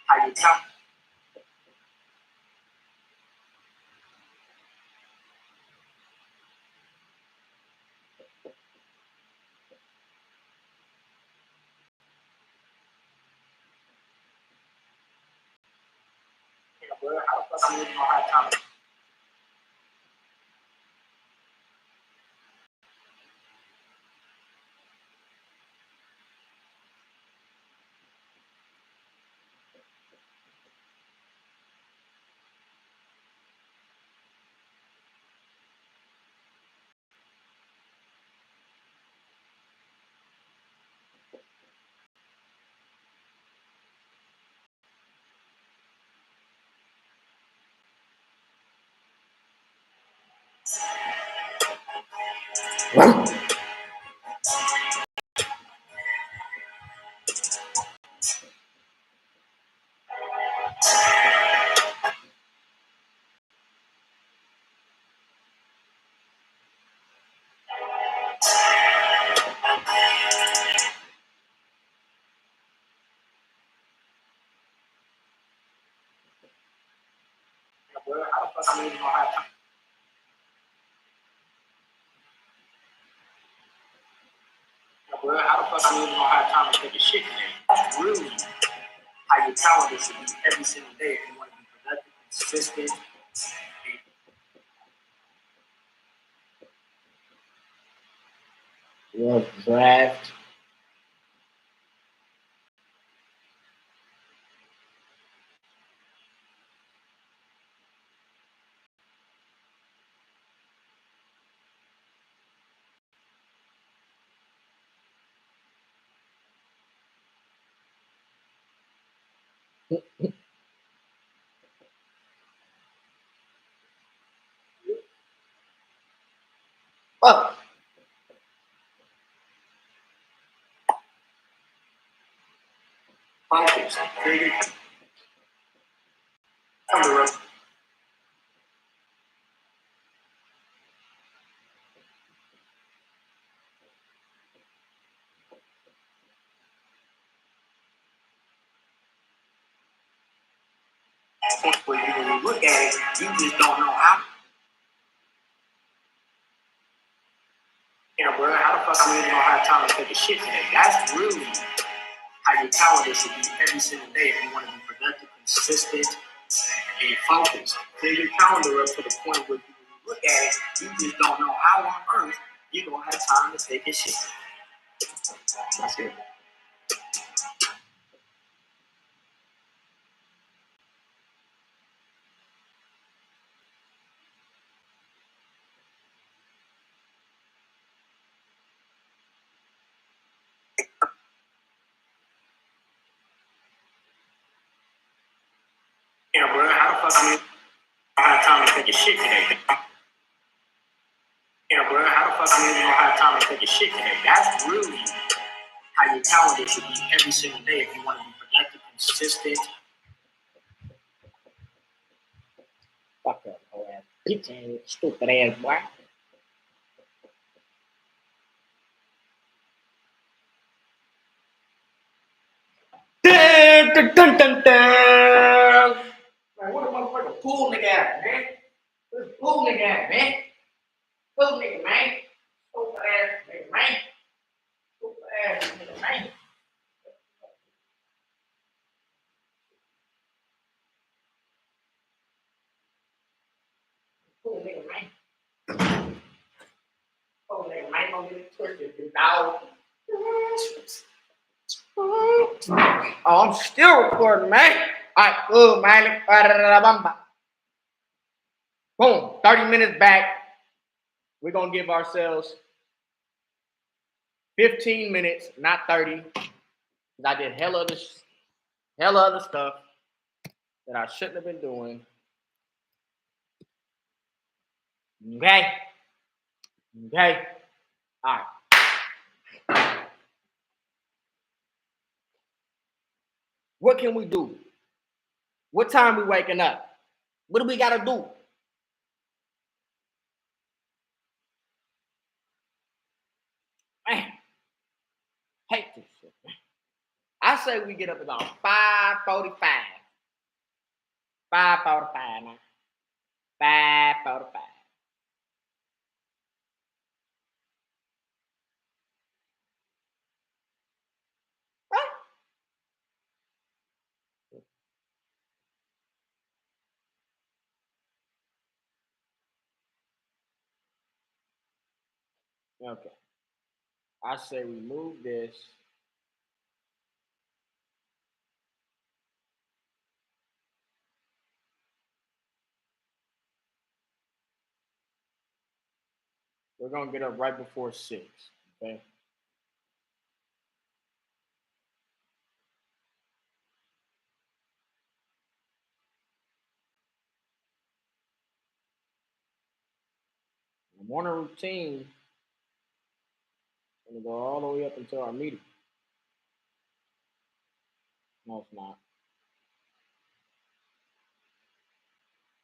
[SPEAKER 1] how you count. How the fuck I'm losing my hard time? How the fuck I'm losing my hard time? How the fuck I'm losing my hard time to take a shit today? That's really how your calendar should be every single day if you want to be productive, consistent. Your draft. Fuck. Focus. When you look at it, you just don't know how. How the fuck I'm losing my hard time to take a shit today? That's really how your calendar should be every single day if you want to be productive, consistent, and focused. Clear your calendar up to the point where when you look at it, you just don't know how on earth you're gonna have time to take a shit. That's it. How the fuck I'm losing my hard time to take a shit today? How the fuck I'm losing my hard time to take a shit today? That's really how your calendar should be every single day if you want to be productive, consistent. Fuck up, whole ass bitch ass, stupid ass boy. Dun, dun, dun, dun, dun. Man, what a motherfucker pool nigga at, man? Where's the pool nigga at, man? Pool nigga, man. Stupid ass nigga, man. Stupid ass nigga, man. Pool nigga, man. Pool nigga, man. Don't get it twisted, you dog. Oh, I'm still recording, man. All right, good, man. Boom, 30 minutes back. We're going to give ourselves 15 minutes, not 30. Because I did hella other stuff that I shouldn't have been doing. Okay? Okay? All right. What can we do? What time we waking up? What do we got to do? Man, hate this shit, man. I say we get up about 5:45. 5:45 now. 5:45. Okay. I say we move this. We're gonna get up right before 6. Okay. The morning routine is gonna go all the way up until our meeting. No, it's not.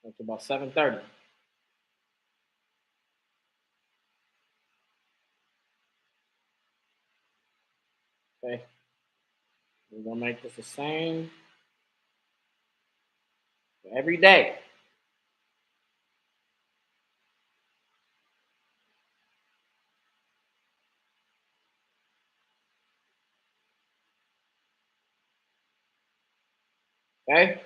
[SPEAKER 1] It's about 7:30. Okay. We're gonna make this the same every day. Okay.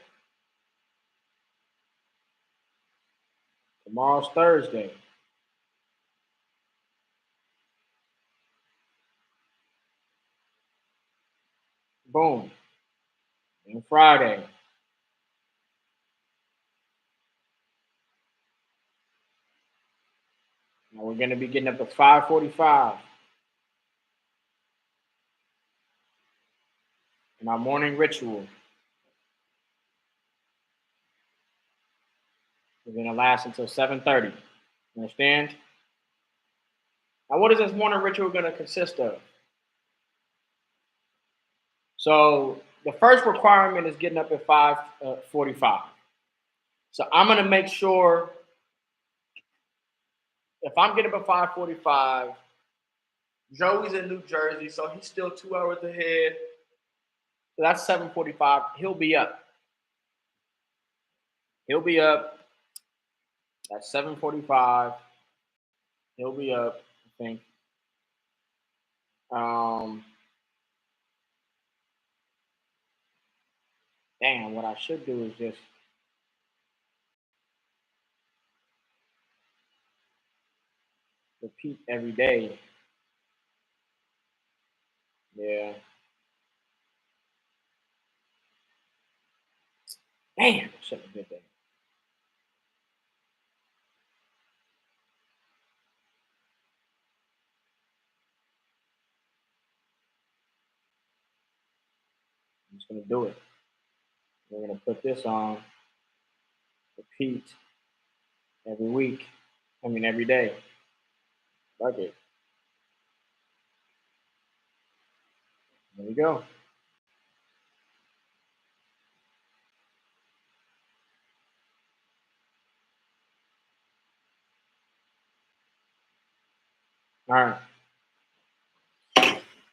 [SPEAKER 1] Tomorrow's Thursday. Boom. And Friday. Now we're gonna be getting up at 5:45 in our morning ritual. We're gonna last until 7:30. Understand? Now, what is this morning ritual gonna consist of? So the first requirement is getting up at 5:45. So I'm gonna make sure if I'm getting up at 5:45, Joey's in New Jersey, so he's still 2 hours ahead. So that's 7:45. He'll be up. He'll be up at 7:45. He'll be up, I think. Um, Damn, what I should do is just repeat every day. Yeah. Damn, I should have did that. I'm just gonna do it. We're gonna put this on, repeat every week. I mean every day. Fuck it. There we go. All right.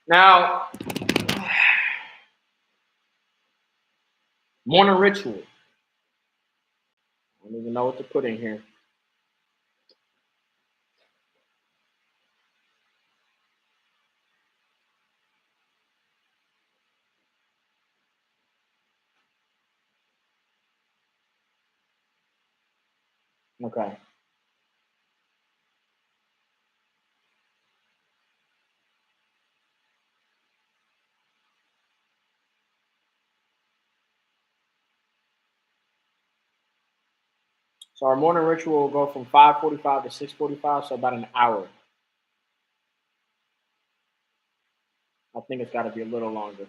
[SPEAKER 1] Now, morning ritual. I don't even know what to put in here. Okay. So our morning ritual will go from 5:45 to 6:45, so about an hour. I think it's got to be a little longer.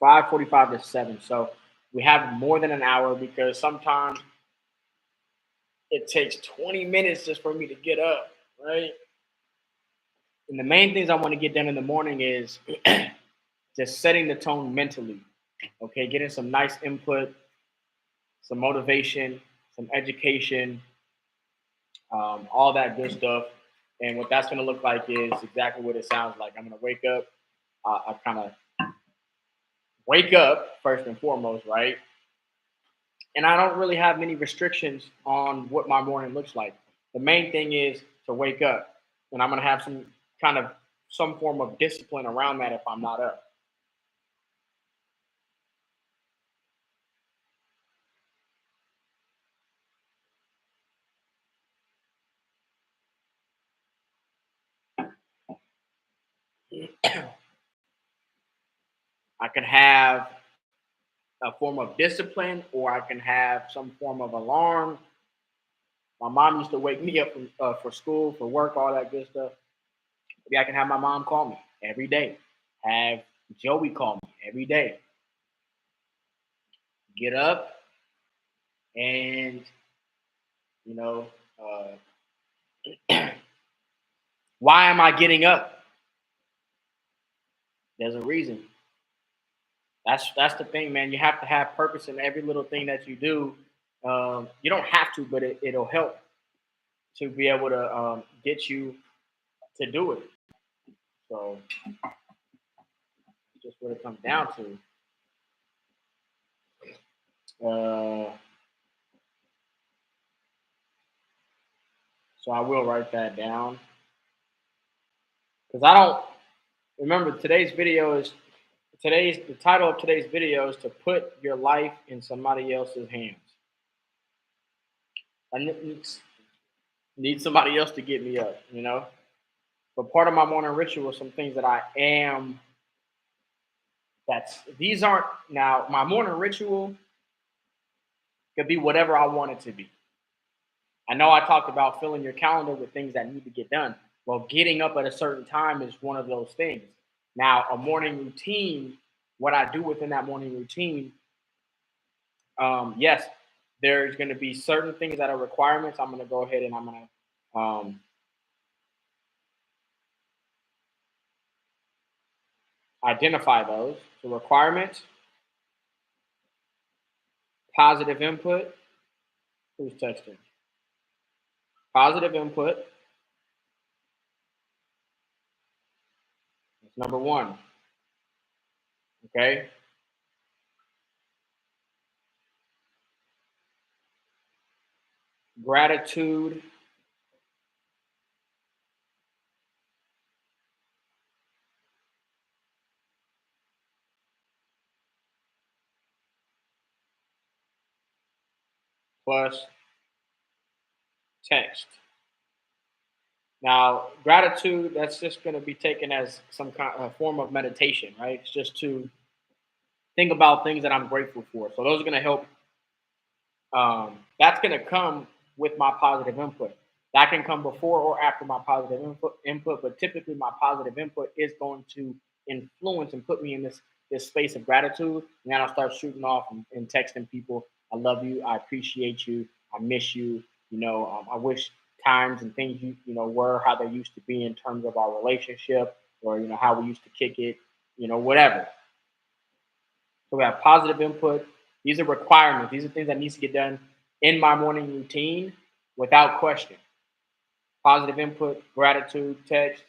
[SPEAKER 1] 5:45 to 7. So we have more than an hour because sometimes it takes 20 minutes just for me to get up, right? And the main things I want to get done in the morning is just setting the tone mentally. Okay, getting some nice input, some motivation, some education, all that good stuff. And what that's going to look like is exactly what it sounds like. I'm going to wake up. I kind of wake up first and foremost, right? And I don't really have many restrictions on what my morning looks like. The main thing is to wake up, and I'm going to have some form of discipline around that if I'm not up. I can have a form of discipline, or I can have some form of alarm. My mom used to wake me up for school, for work, all that good stuff. Maybe I can have my mom call me every day. Have Joey call me every day. Get up and you know, why am I getting up? There's a reason. That's the thing, man. You have to have purpose in every little thing that you do. You don't have to, but it'll help to be able to get you to do it. So just what it comes down to. Uh, so I will write that down because I don't remember the title of today's video is to put your life in somebody else's hands. I need somebody else to get me up, you know. But part of my morning ritual, some things that I am. These aren't now my morning ritual could be whatever I want it to be. I know I talked about filling your calendar with things that need to get done. Well, getting up at a certain time is one of those things. Now, a morning routine, what I do within that morning routine, yes, there's going to be certain things that are requirements. I'm going to go ahead and I'm going to identify those. The requirements, positive input. Who's texting? Positive input. That's number one. Okay. Gratitude. Plus text. Now, gratitude, that's just going to be taken as some kind of form of meditation, right? It's just to think about things that I'm grateful for. So those are going to help. That's going to come with my positive input. That can come before or after my positive input, but typically my positive input is going to influence and put me in this space of gratitude. And then I'll start shooting off and texting people. I love you. I appreciate you. I miss you. I wish times and things were how they used to be in terms of our relationship, or how we used to kick it. Whatever. So we have positive input. These are requirements. These are things that needs to get done in my morning routine without question. Positive input, gratitude, text,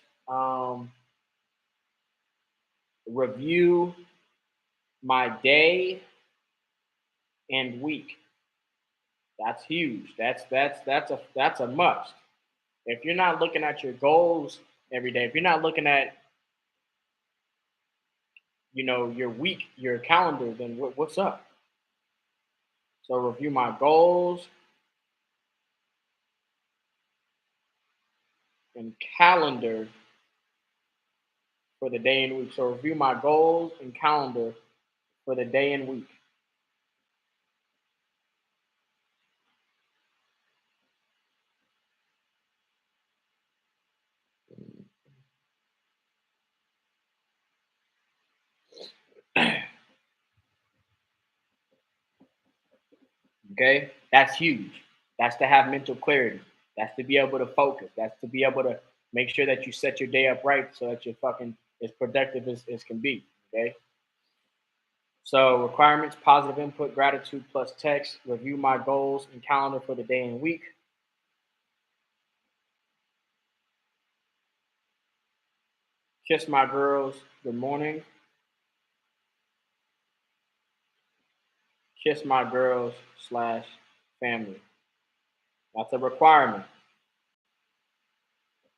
[SPEAKER 1] review my day and week. That's huge. That's a must. If you're not looking at your goals every day, if you're not looking at your week, your calendar, then what's up? So review my goals and calendar for the day and week. So review my goals and calendar for the day and week. Okay, that's huge. That's to have mental clarity. That's to be able to focus. That's to be able to make sure that you set your day up right so that you're fucking as productive as can be. Okay. So requirements, positive input, gratitude plus text, review my goals and calendar for the day and week. Kiss my girls good morning. Kiss my girls / family. That's a requirement.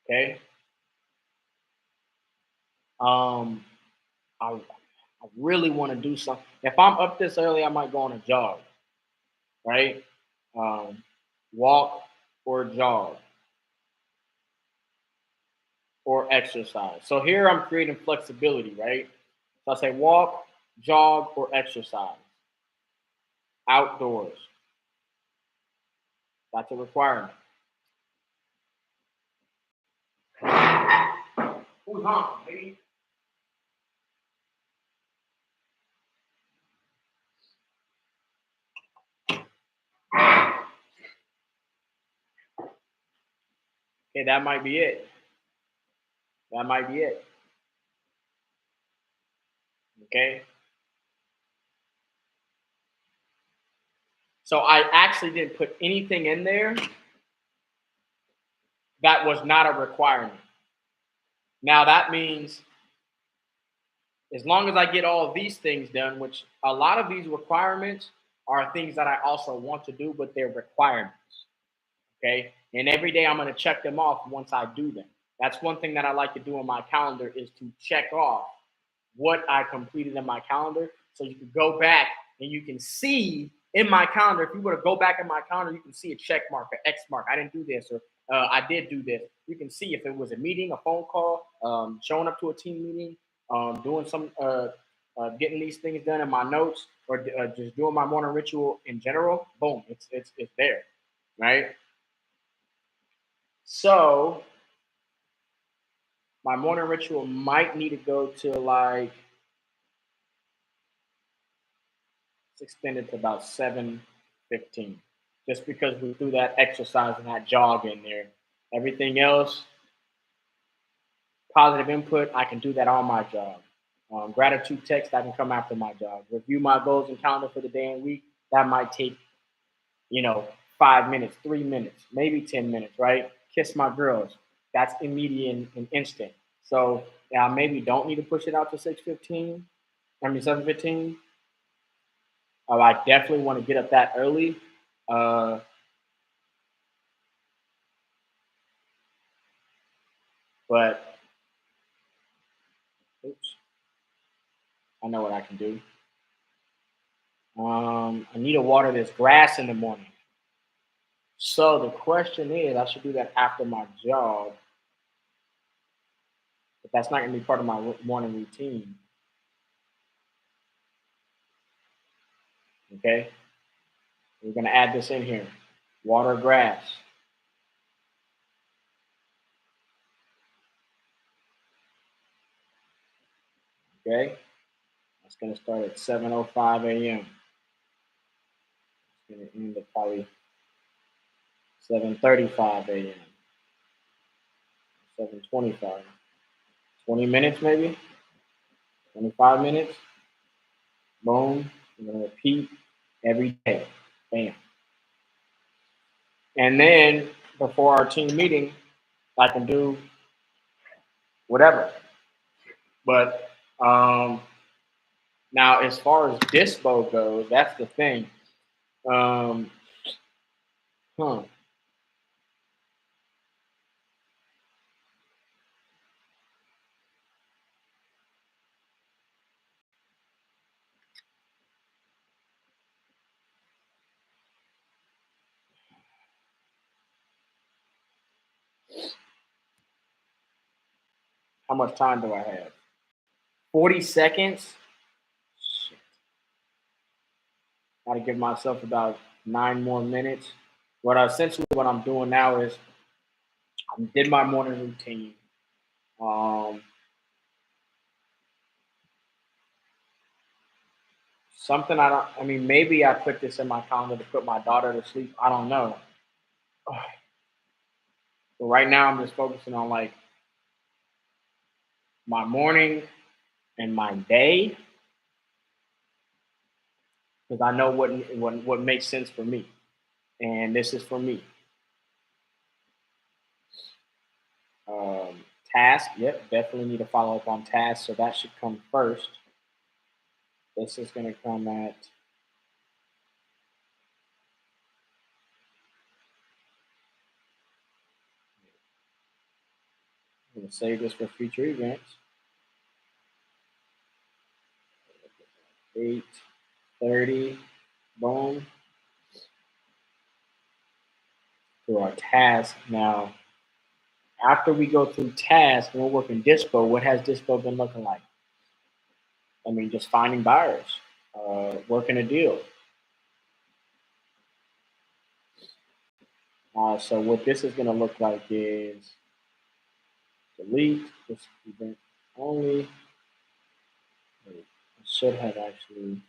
[SPEAKER 1] Okay. Um, I really want to do something. If I'm up this early, I might go on a jog, right? Um, walk or jog or exercise. So here I'm creating flexibility, right? So I say walk, jog, or exercise outdoors. That's a requirement. Who's home, baby? Okay, that might be it. That might be it. Okay. So I actually didn't put anything in there that was not a requirement. Now that means as long as I get all of these things done, which a lot of these requirements are things that I also want to do, but they're requirements. Okay. And every day I'm going to check them off once I do them. That's one thing that I like to do on my calendar is to check off what I completed in my calendar. So you can go back and you can see in my calendar, if you were to go back in my calendar, you can see a check mark, an X mark. I didn't do this, or I did do this. You can see if it was a meeting, a phone call, showing up to a team meeting, doing some, getting these things done in my notes, or just doing my morning ritual in general. Boom, it's there, right? So my morning ritual might need to go to like it's extended to about 7:15, just because we threw that exercise and that jog in there. Everything else, positive input, I can do that on my job. Gratitude text, that can come after my job. Review my goals and calendar for the day and week. That might take, you know, 5 minutes, 3 minutes, maybe 10 minutes, right? Kiss my girls. That's immediate and instant. So yeah, I maybe don't need to push it out to 6:15. I mean 7:15. I definitely want to get up that early. Uh, but oops, I know what I can do. I need to water this grass in the morning. So the question is, I should do that after my job, but that's not going to be part of my morning routine. Okay, we're going to add this in here. Water grass. Okay, that's going to start at 7:05 a.m. It's going to end at probably 7:35 a.m. 7:25. 20 minutes maybe. 25 minutes. Boom. I'm going to repeat every day. Bam. And then before our team meeting, I can do whatever. But now, as far as dispo goes, that's the thing. Um, huh. How much time do I have? 40 seconds? Shit. Got to give myself about 9 more minutes. What I'm doing now is I did my morning routine. Um, something I don't. I mean, maybe I put this in my calendar to put my daughter to sleep. I don't know. But right now, I'm just focusing on like my morning and my day because I know what makes sense for me, and this is for me. Um, Task, yep, definitely need to follow up on task, so that should come first. This is going to come at I'm going to save this for future events. 8:30, boom. To our task. Now, after we go through task and we're working Dispo, what has Dispo been looking like? I mean, just finding buyers, working a deal. So what this is going to look like is delete this event only. Wait, I should have actually.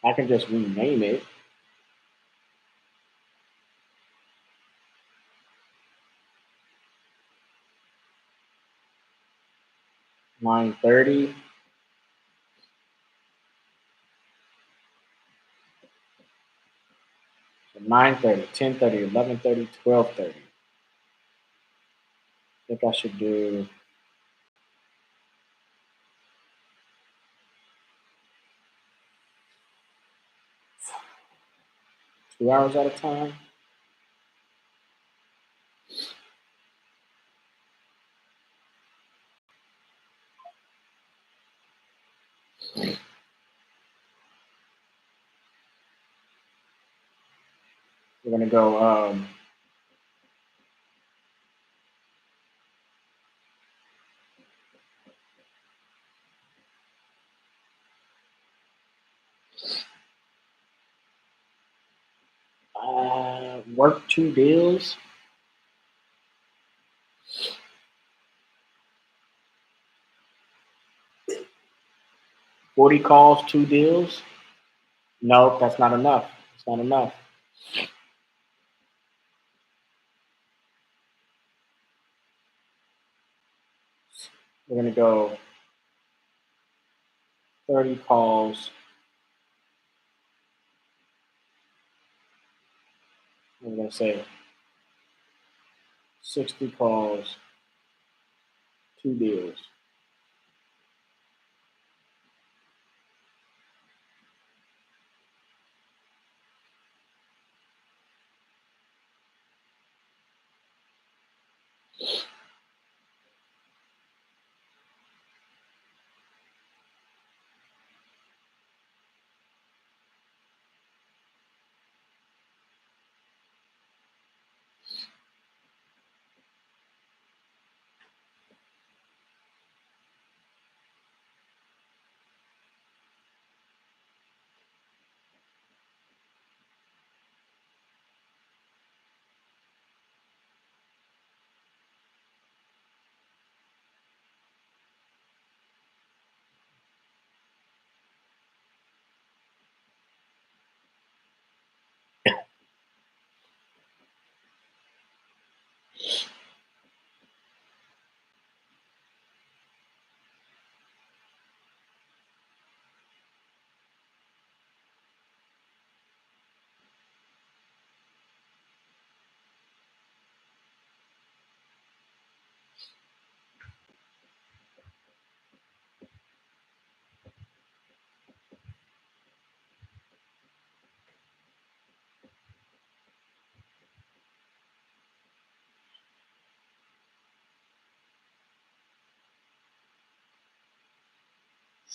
[SPEAKER 1] I can just rename it. $9.30. So 9:30, 10:30, 11:30, 12:30. I think I should do 2 hours at a time. We're gonna go work 2 deals. 40 calls, 2 deals. No, that's not enough. It's not enough. We're gonna go 30 calls. We're gonna say 60 calls, 2 deals.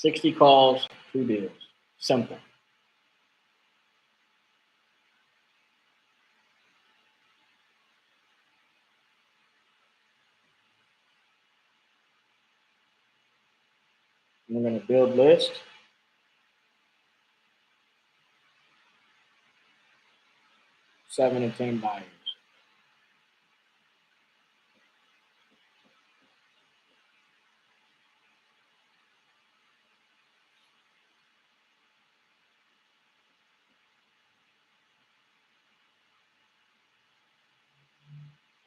[SPEAKER 1] $60 calls, 2 deals. Simple. We're gonna build list. 7 to 10 buyers.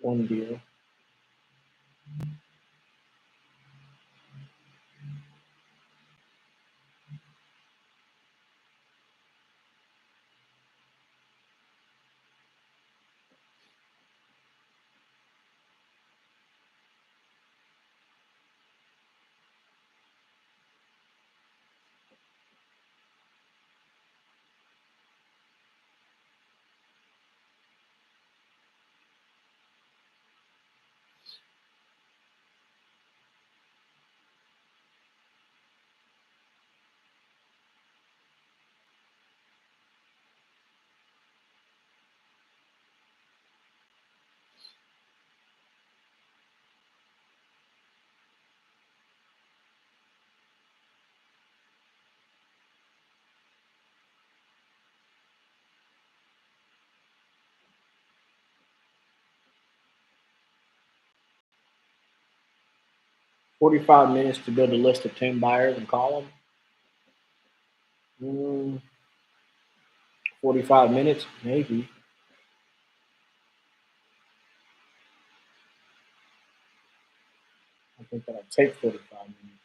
[SPEAKER 1] One deal. 45 minutes to build a list of 10 buyers and call them. Mm, 45 minutes, maybe. I think that'll take 45 minutes.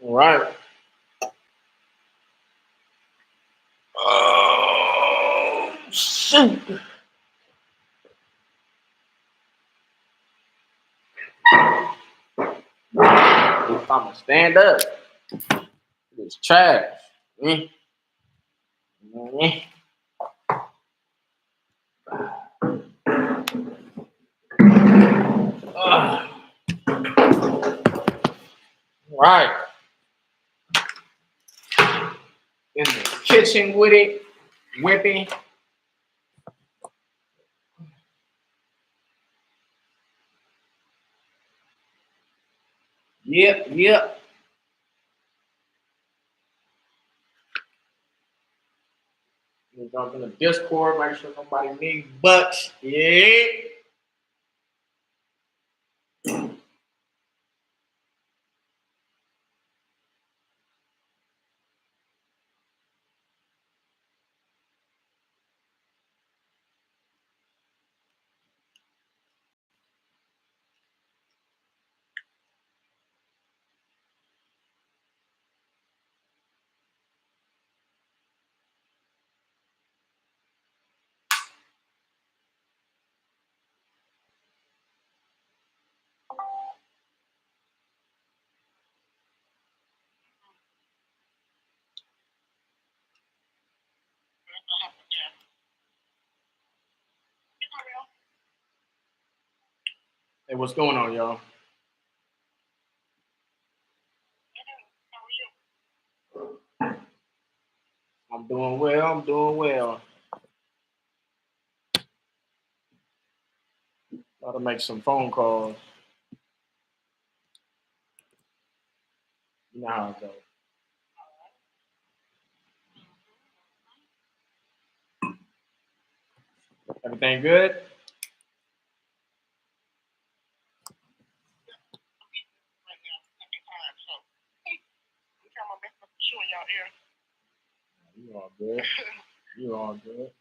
[SPEAKER 1] All right. Oh, shoot. I'm gonna stand up. It's trash. Mm. Mm. Ugh. Right. In the kitchen with it, whipping. Yep, yep. You jump in the Discord, make sure nobody needs butts. Yeah. Hey, what's going on, y'all? I'm doing well. I'm doing well. Gotta make some phone calls. You know how it goes. Everything good? You all good. You all good.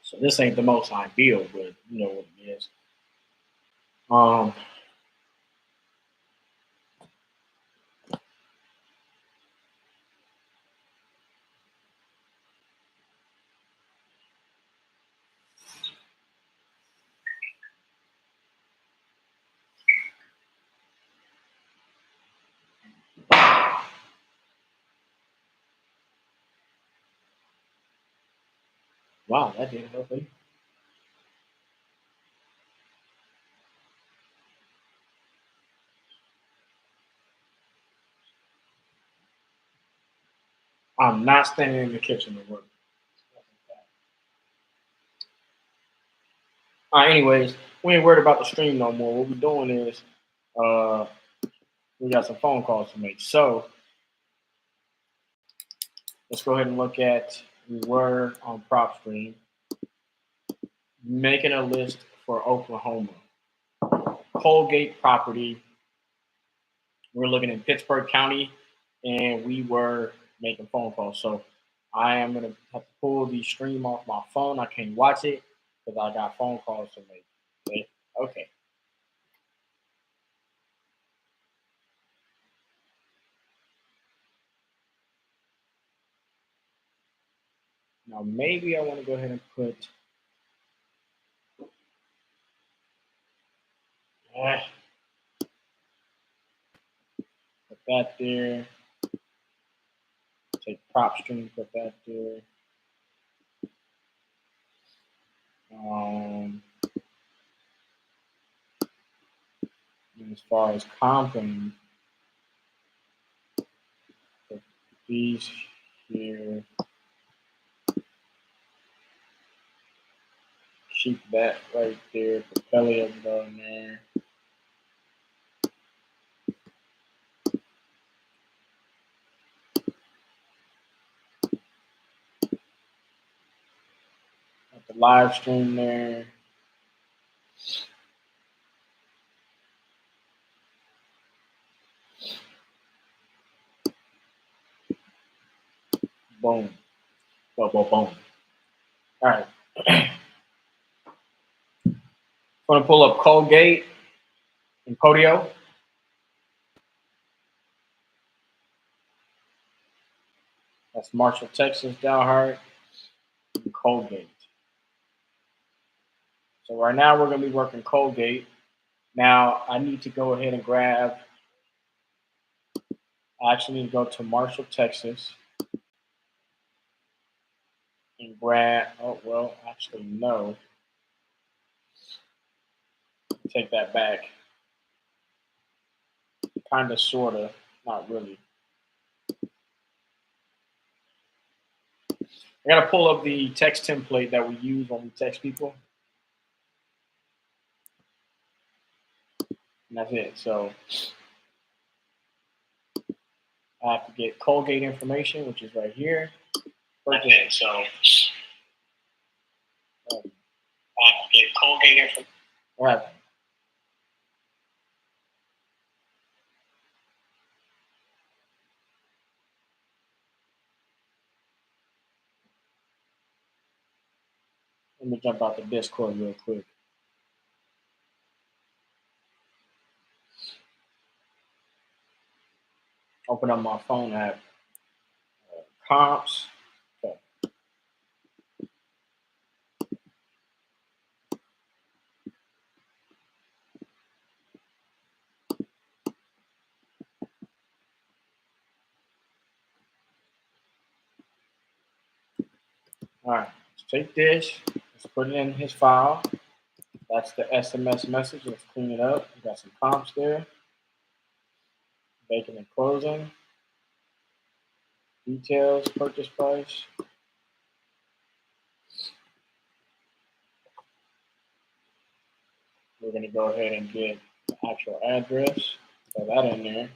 [SPEAKER 1] So this ain't the most ideal, but you know what it is. Um, wow, that didn't help me. I'm not standing in the kitchen to work. All right, anyways, we ain't worried about the stream no more. What we're doing is uh, we got some phone calls to make. So let's go ahead and look at we were on prop stream, making a list for Oklahoma. Colgate property. We're looking in Pittsburgh County, and we were making phone calls. So I am gonna have to pull the stream off my phone. I can't watch it because I got phone calls to make. Okay. Okay. Now maybe I want to go ahead and eh, put that there. Take prop stream, put that there. as far as comping, these here, keep that right there, Propellium going there. Got the live stream there. Boom. Boom, boom, boom. All right. I'm going to pull up Colgate and Podio. That's Marshall, Texas, Dalhart, and Colgate. So right now we're going to be working Colgate. Now I need to go ahead and grab, I actually need to go to Marshall, Texas and grab, oh, well, actually, no. Take that back. Kind of, sort of, not really. I got to pull up the text template that we use when we text people. And that's it. So I have to get Colgate information, which is right here. That's it. So I have to get Colgate information. All right. Let me jump out the Discord real quick. Open up my phone app. Comps. Okay. All right. Let's take this. Let's put it in his file. That's the SMS message. Let's clean it up. We got some comps there. Making and closing. Details, purchase price. We're going to go ahead and get the actual address. Throw that in there.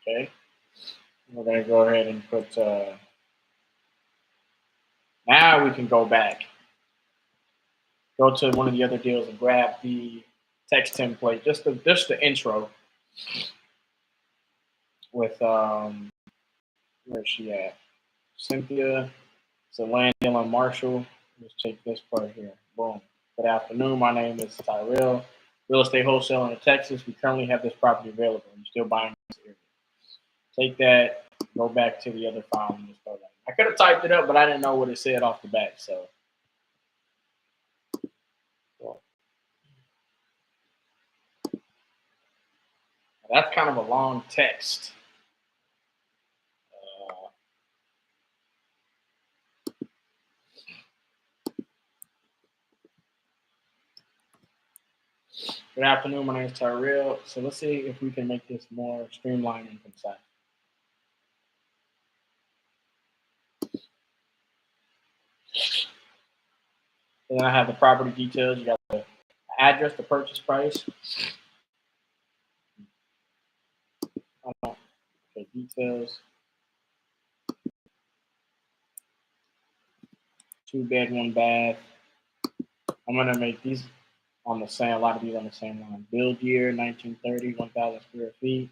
[SPEAKER 1] Okay. We're going to go ahead and put, now we can go back. Go to one of the other deals and grab the text template, just the intro with, where's she at? Cynthia, it's a land deal on Marshall. Let's take this part here. Boom. Good afternoon. My name is Tyrell, real estate wholesaler in Texas. We currently have this property available. I'm still buying this area. Take that, go back to the other file and just throw that. I could have typed it up, but I didn't know what it said off the bat. So that's kind of a long text. Good afternoon, my name is Tyrell. So let's see if we can make this more streamlined and concise. Then I have the property details. You got the address, the purchase price. Okay, details. 2 bed, 1 bath. I'm gonna make these on the same, a lot of these on the same line. Build year 1930, 1,000 square feet.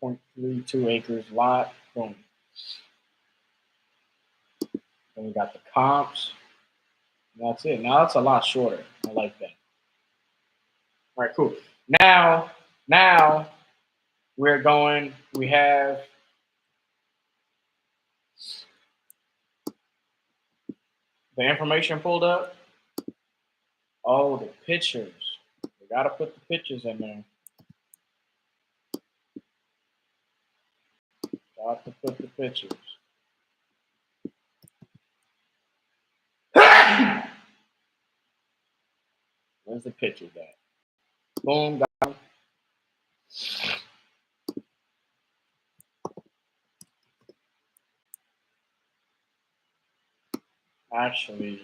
[SPEAKER 1] .32 acres lot. Boom. Then we got the comps. And that's it. Now that's a lot shorter. I like that. All right, cool. Now we're going, we have the information pulled up. Oh, the pictures. We got to put the pictures in there. About to put the pictures. Where's the pictures at? Boom, got them. Actually,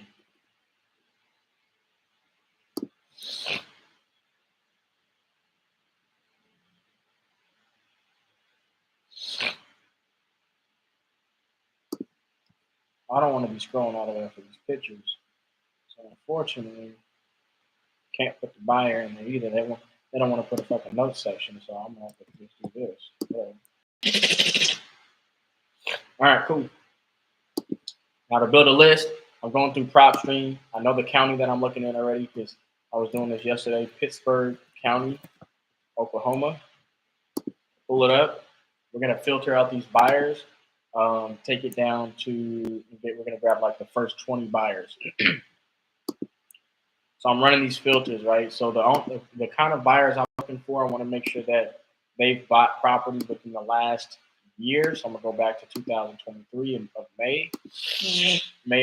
[SPEAKER 1] I don't want to be scrolling all the way for these pictures. So unfortunately, can't put the buyer in there either. They don't want to put a fucking notes section, so I'm gonna have to just do this. All right, cool. Now to build a list, I'm going through PropStream. I know the county that I'm looking at already because I was doing this yesterday. Pittsburgh County, Oklahoma. Pull it up. We're gonna filter out these buyers. Take it down to. We're gonna grab like the first 20 buyers. So I'm running these filters, right? So the kind of buyers I'm looking for, I want to make sure that they've bought properties within the last year. So I'm gonna go back to 2023 of May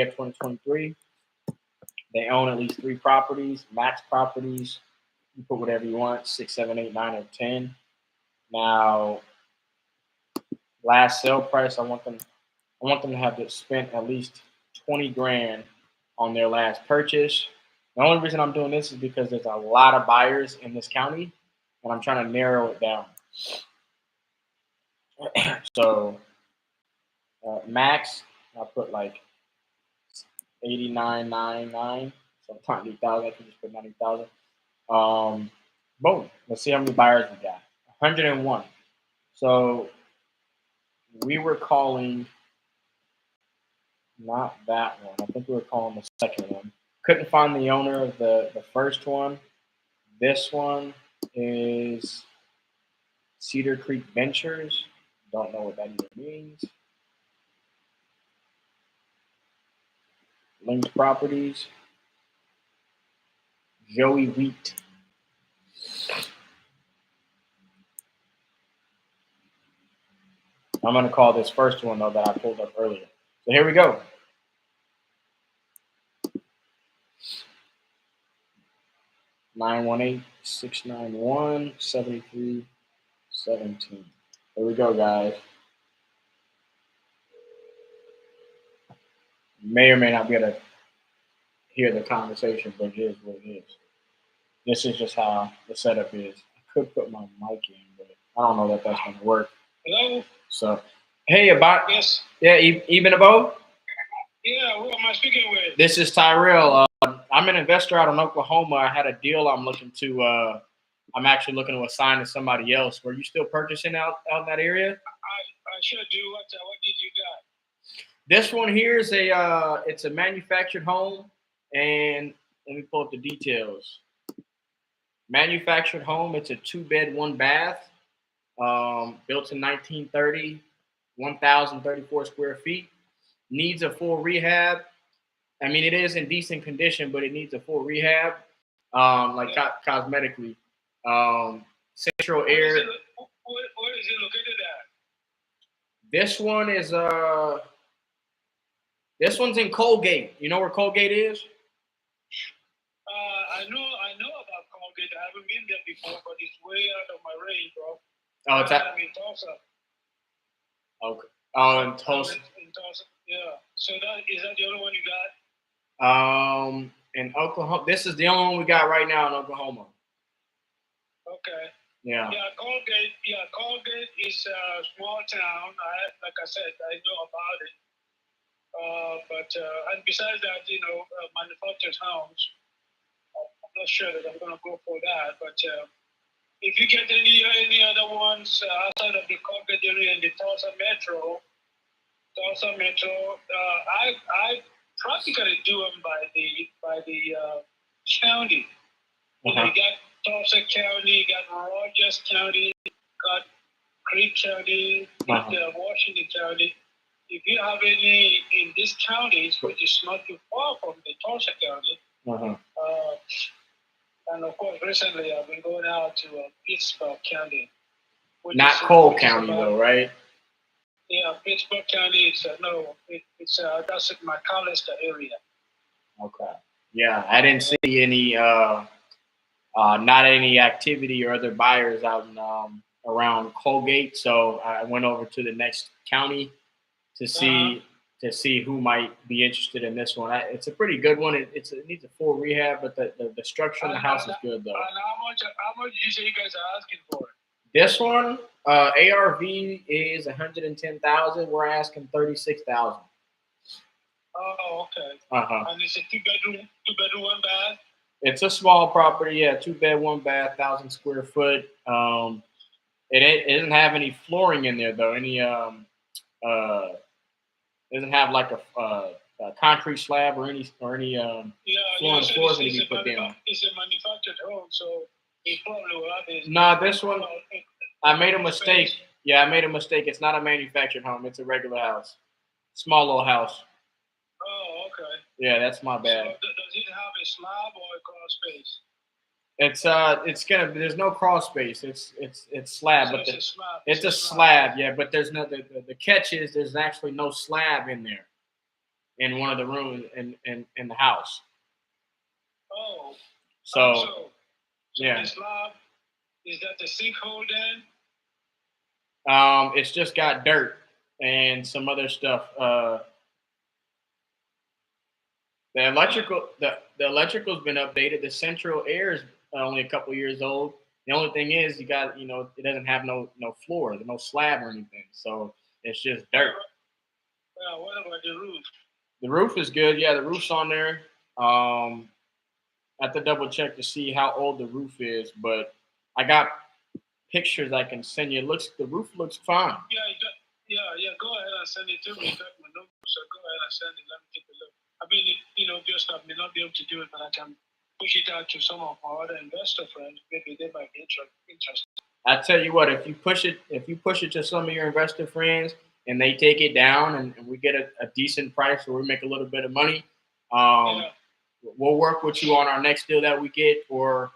[SPEAKER 1] of 2023. They own at least 3 properties, max properties. You put whatever you want, 6, 7, 8, 9, or 10. Now, last sale price, I want them to have spent at least 20 grand on their last purchase. The only reason I'm doing this is because there's a lot of buyers in this county, and I'm trying to narrow it down. So max, I put like 89.99. So 90,000. I can just put 90,000. Boom. Let's see how many buyers we got. 101. So we were calling not that one. I think we were calling the second one. Couldn't find the owner of the first one. This one is Cedar Creek Ventures. Don't know what that even means. Linked Properties. Joey Wheat. I'm going to call this first one, though, that I pulled up earlier. So here we go. (918-691-7317). Here we go, guys. You may or may not be able to hear the conversation, but it is what it is. This is just how the setup is. I could put my mic in, but I don't know that that's going to work.
[SPEAKER 2] Hello?
[SPEAKER 1] So, hey, about
[SPEAKER 2] Yes.
[SPEAKER 1] Yeah, Eben Abo?
[SPEAKER 2] Yeah, who am I speaking with?
[SPEAKER 1] This is Tyrell. I'm an investor out in Oklahoma. I had a deal I'm actually looking to assign to somebody else. Were you still purchasing out in that area?
[SPEAKER 2] I sure do. What did you got?
[SPEAKER 1] This one here is it's a manufactured home, and let me pull up the details. Manufactured home. It's a 2-bed, 1-bath, built in 1930, 1,034 square feet. Needs a full rehab. I mean, it is in decent condition, but it needs a full rehab, cosmetically. Central air.
[SPEAKER 2] Where is it located at?
[SPEAKER 1] This one is this one's in Colgate. You know where Colgate is?
[SPEAKER 2] I know about Colgate. I haven't been there before, but it's way out of my range, bro.
[SPEAKER 1] Oh, it's
[SPEAKER 2] I'm in Tulsa.
[SPEAKER 1] Okay. Oh, in Tulsa.
[SPEAKER 2] In Tulsa, yeah. So is that the only one you got?
[SPEAKER 1] In Oklahoma, this is the only one we got right now in Oklahoma.
[SPEAKER 2] Okay.
[SPEAKER 1] Yeah.
[SPEAKER 2] Yeah, Colgate. Yeah, Colgate is a small town. Like I said, I know about it. And besides that, manufactured homes. I'm not sure that I'm going to go for that. But if you get any other ones outside of the Colgate area in the Tulsa Metro, I practically do them by the county. You got Tulsa County, got Rogers County, got Creek County, got Washington County. If you have any in these counties, which is not too far from the Tulsa County, and of course, recently I've been going out to Pittsburgh County.
[SPEAKER 1] Not Cole County, though, right?
[SPEAKER 2] Yeah, Pittsburgh County. It's that's in McAllister area.
[SPEAKER 1] Okay. Yeah, I didn't see any not any activity or other buyers out in, around Colgate, so I went over to the next county to see who might be interested in this one. It's a pretty good one. It needs a full rehab, but the structure in the house is good though.
[SPEAKER 2] And how much did you say you guys are asking for?
[SPEAKER 1] This one, ARV is 110,000. We're asking 36,000.
[SPEAKER 2] Oh, okay. And it's a two bedroom, one bath.
[SPEAKER 1] It's a small property, yeah, 2 bed, 1 bath, 1,000 square foot. It doesn't have any flooring in there though. Doesn't have like a concrete slab or any floor and floors that need to be put down.
[SPEAKER 2] It's a manufactured home, so it probably will have it.
[SPEAKER 1] No, this one, I made a mistake. Yeah, I made a mistake. It's not a manufactured home. It's a regular house. Small little house.
[SPEAKER 2] Oh, okay.
[SPEAKER 1] Yeah, that's my bad.
[SPEAKER 2] So does it have a slab or a crawl space?
[SPEAKER 1] There's no crawl space. It's slab,
[SPEAKER 2] So
[SPEAKER 1] but
[SPEAKER 2] it's a slab.
[SPEAKER 1] it's a slab, yeah. But there's no the catch is there's actually no slab in there, in one of the rooms in the house.
[SPEAKER 2] Oh.
[SPEAKER 1] So yeah.
[SPEAKER 2] The slab, is that the sinkhole then?
[SPEAKER 1] It's just got dirt and some other stuff. The electrical's been updated. The central air is only a couple years old. The only thing is it doesn't have no floor, no slab or anything. So it's just dirt.
[SPEAKER 2] What about the roof?
[SPEAKER 1] The roof is good. Yeah, the roof's on there. I have to double check to see how old the roof is, but I got pictures I can send you. The roof looks fine.
[SPEAKER 2] Yeah. Go ahead and send it to me. Got my number, so go ahead and send it. Let me take a look. I mean, I may not be able to do it, but I can push it out to some of my other investor friends. Maybe they might be interested.
[SPEAKER 1] I tell you what, if you push it to some of your investor friends and they take it down and we get a decent price or we make a little bit of money, we'll work with you on our next deal that we get, or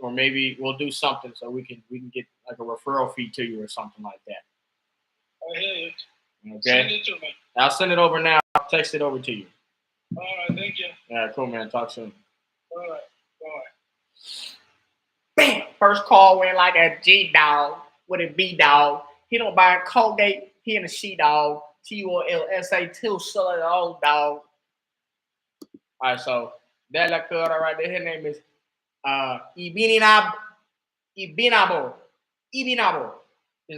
[SPEAKER 1] maybe we'll do something so we can get like a referral fee to you or something like that.
[SPEAKER 2] I hear it.
[SPEAKER 1] Okay.
[SPEAKER 2] Send it to me.
[SPEAKER 1] I'll send it over now. I'll text it over to you.
[SPEAKER 2] All right, thank you.
[SPEAKER 1] All right, cool, man. Talk soon.
[SPEAKER 2] All right.
[SPEAKER 1] Bam! First call went like a G dog with a B dog. He don't buy Colgate. He in a C dog. TULSA 2 solid old dog. All right, so that la cura right there. His name is Ibinabo. His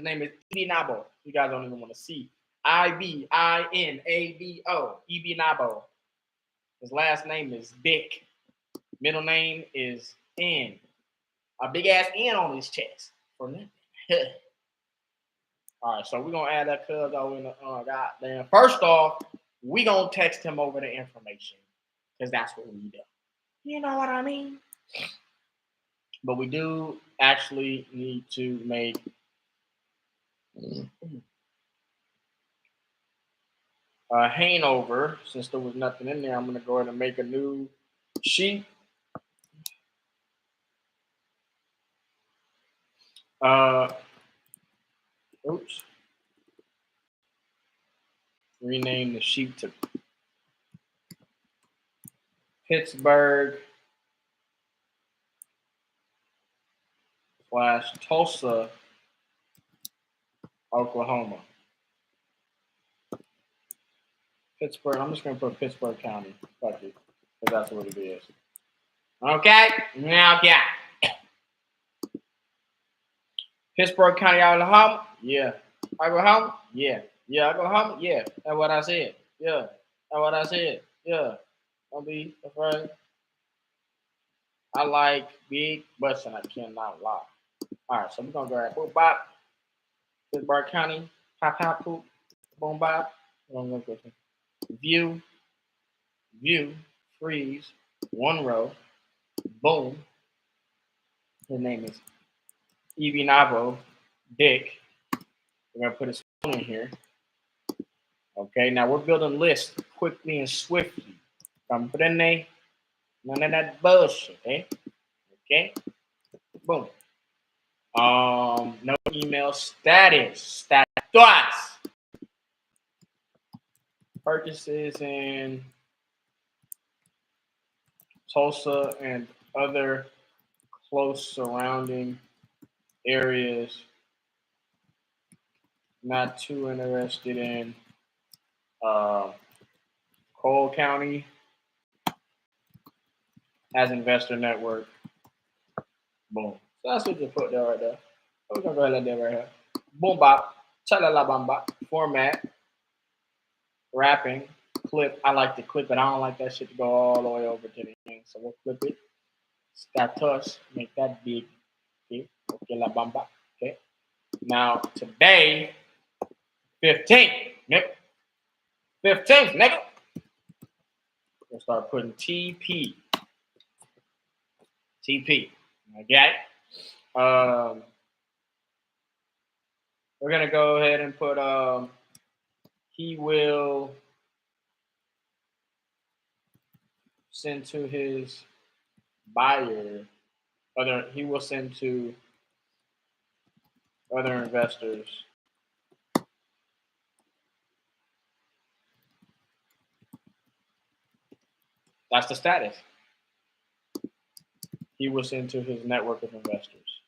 [SPEAKER 1] name is Ibinabo. You guys don't even want to see. Ibinabo. Ibinabo. His last name is Dick. Middle name is N. A big ass N on his chest. For nothing. All right, so we're gonna add that cuz over in the goddamn. First off, we gonna text him over the information, because that's what we do. You know what I mean? But we do actually need to make a hangover. Since there was nothing in there, I'm gonna go ahead and make a new sheet. Oops. Rename the sheet to Pittsburgh / Tulsa, Oklahoma. Pittsburgh. I'm just gonna put Pittsburgh County. Fuck it, because that's what it is. Okay. Okay. Pittsburgh County, Oklahoma. Yeah. Oklahoma. Yeah. Yeah. Oklahoma. Yeah. That's what I said. Yeah. That's what I said. Yeah. Don't be afraid. I like big butts and I cannot lie. All right, so we're gonna go ahead. Boom, bop. Pittsburgh County. Pop, pop, poop. Boom, bop. View. Freeze. One row. Boom. His name is Ibinabo Dick. We're gonna put his phone in here. Okay, now we're building lists quickly and swiftly. Comprende? None of that bullshit, eh? Okay. Boom. No email status. purchases in Tulsa and other close surrounding areas. Not too interested in Cole County as investor network. Boom. So that's what you put there right there. We're gonna go ahead and let that right here. Boom bop, chalala bamba, format, wrapping, clip. I like to clip it. I don't like that shit to go all the way over to the end. So we'll clip it. Status, make that big. Okay, okay, la bamba. Okay. Now today, 15th, nigga. 15th, nigga. We'll start putting TP. TP. Okay. We're gonna go ahead and put he will send to his buyer, he will send to other investors that's the status. He will send to his network of investors.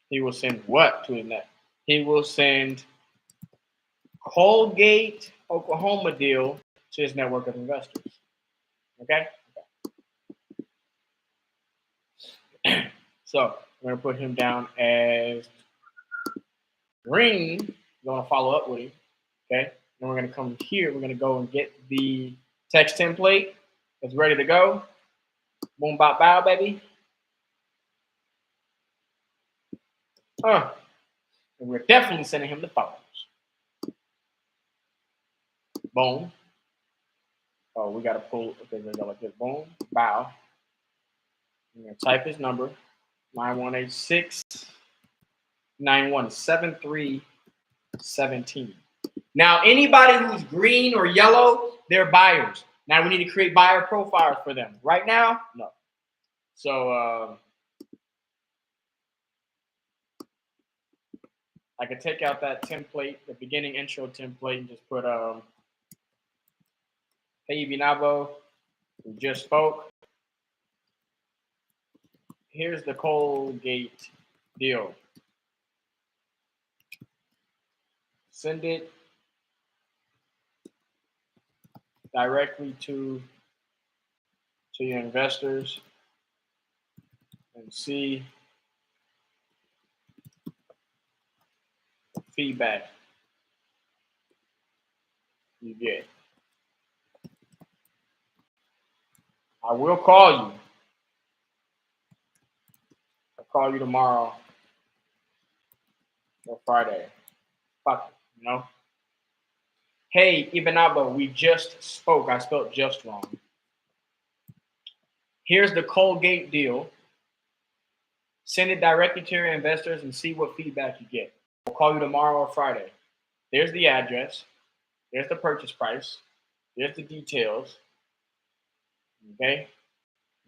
[SPEAKER 1] He will send what to his net? He will send Colgate, Oklahoma deal to his network of investors. Okay? So we're going to put him down as green. We're going to follow up with him. Okay? Then we're going to come here. We're going to go and get the text template. It's ready to go. Boom, bop, bow, baby. And we're definitely sending him the photos. Boom. Oh, we got to pull. Okay, we go like this. Boom, bow. We're going to type his number. 9186 917317. Now, anybody who's green or yellow, they're buyers. Now we need to create buyer profiles for them. Right now, no. So I could take out that template, the beginning intro template, and just put hey Binabo, we just spoke. Here's the Colgate deal. Send it directly to your investors and see feedback you get. I will call you. I'll call you tomorrow or Friday. Fuck it, you know? Hey, Ibanaba, we just spoke. I spelled just wrong. Here's the Colgate deal. Send it directly to your investors and see what feedback you get. We'll call you tomorrow or Friday. There's the address. There's the purchase price. There's the details. Okay?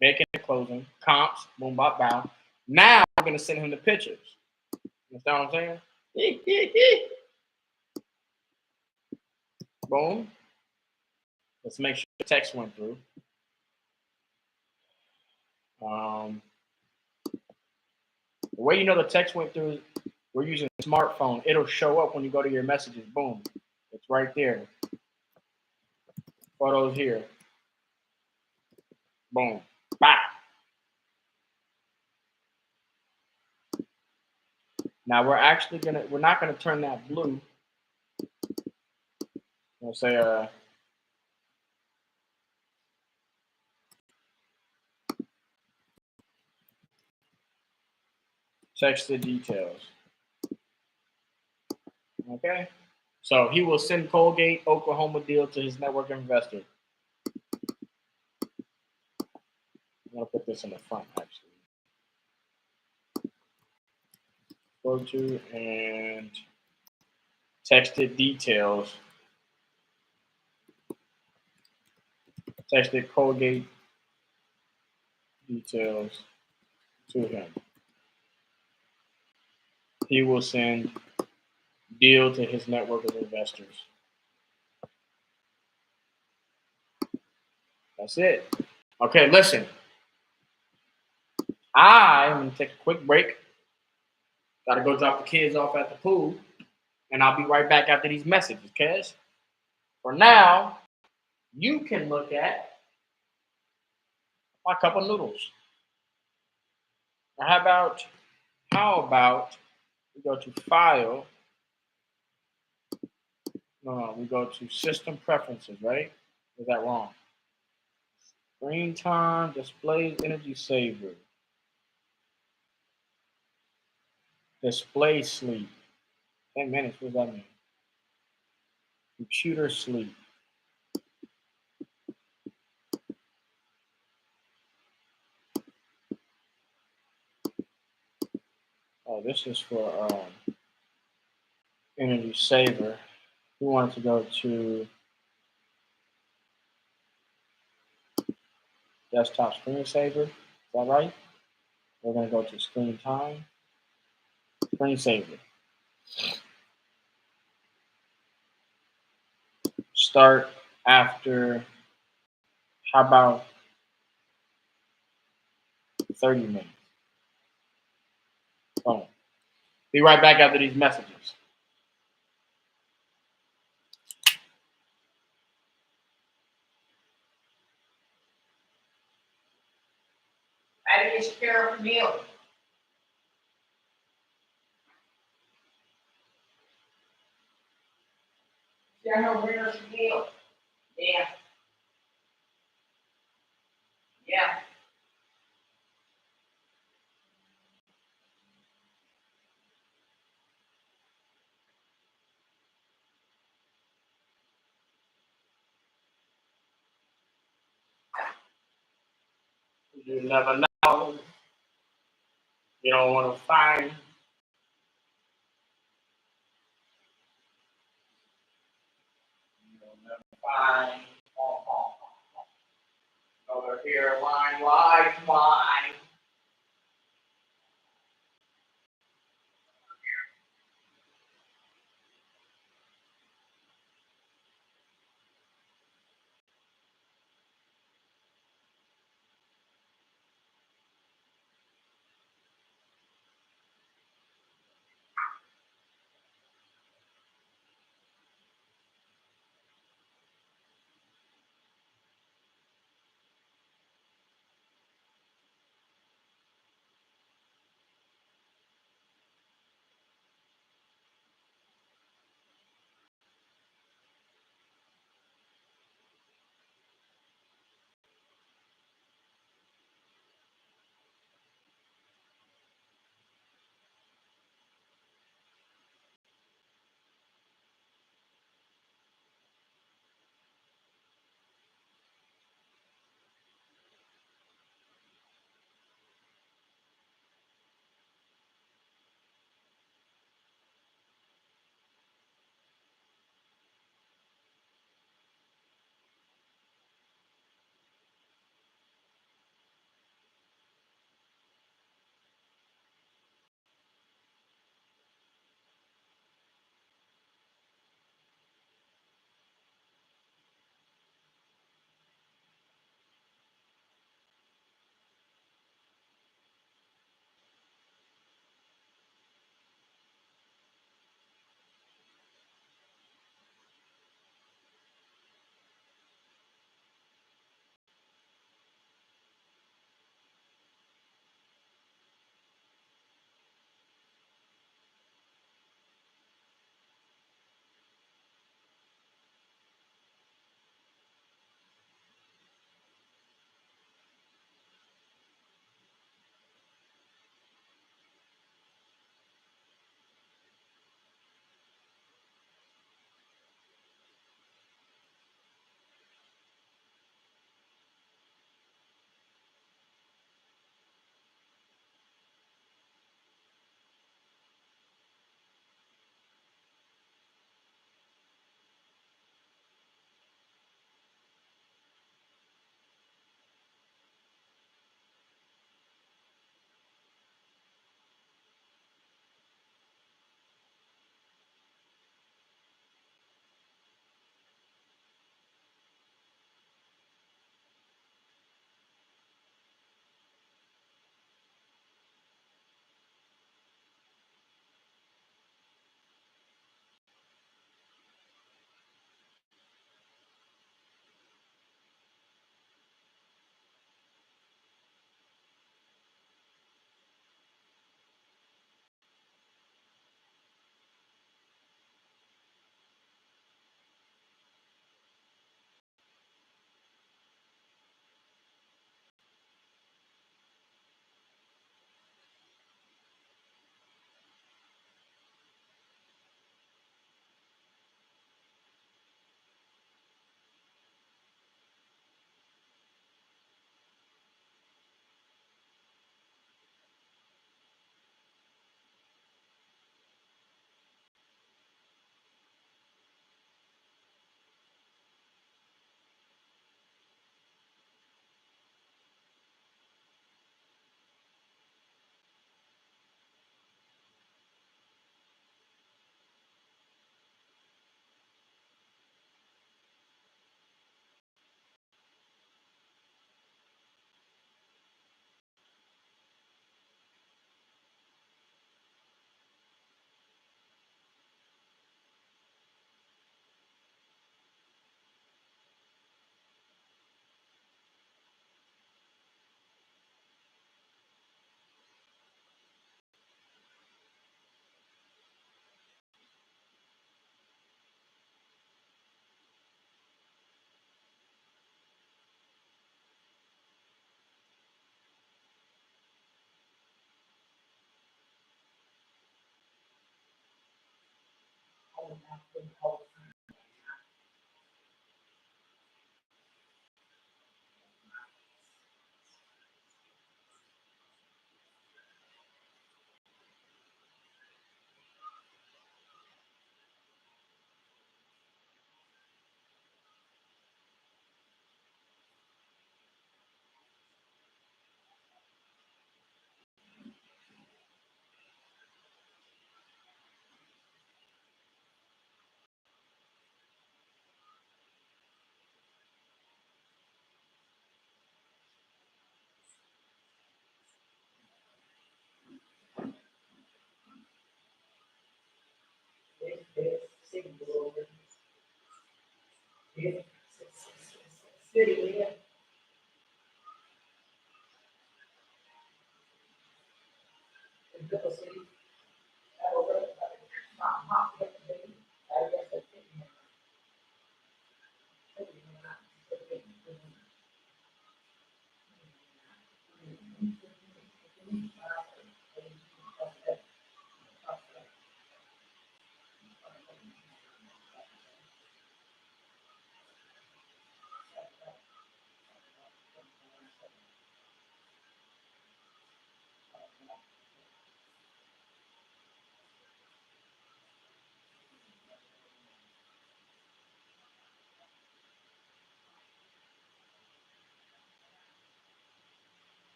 [SPEAKER 1] Vacant and closing. Comps. Boom, bop, bow. Now I'm going to send him the pictures. You understand what I'm saying? Boom. Let's make sure the text went through. The way you know the text went through is we're using a smartphone. It'll show up when you go to your messages. Boom. It's right there. Photos here. Boom. Bye. Now we're not gonna turn that blue. We'll say text the details. Okay. So he will send Colgate Oklahoma deal to his network investor. I'm gonna put this in the front actually. Go to and texted details. Texted Colgate details to him. He will send deal to his network of investors. That's it. Okay, listen. I'm gonna take a quick break. Gotta go drop the kids off at the pool, and I'll be right back after these messages, cuz. For now, you can look at my cup of noodles. Now, how about we go to file? No, we go to system preferences, right? Is that wrong? Screen time, displays, energy saver, display sleep. 10 minutes. What does that mean? Computer sleep. Oh, this is for energy saver. We want to go to desktop screensaver. Is that right? We're going to go to screen time, screensaver. Start after, how about 30 minutes? Boom. Be right back after these messages. How do you secure a meal? Yeah, no, where's the meal? Yeah. Yeah. You never know. You don't want to find. You don't never find. Over here, wine.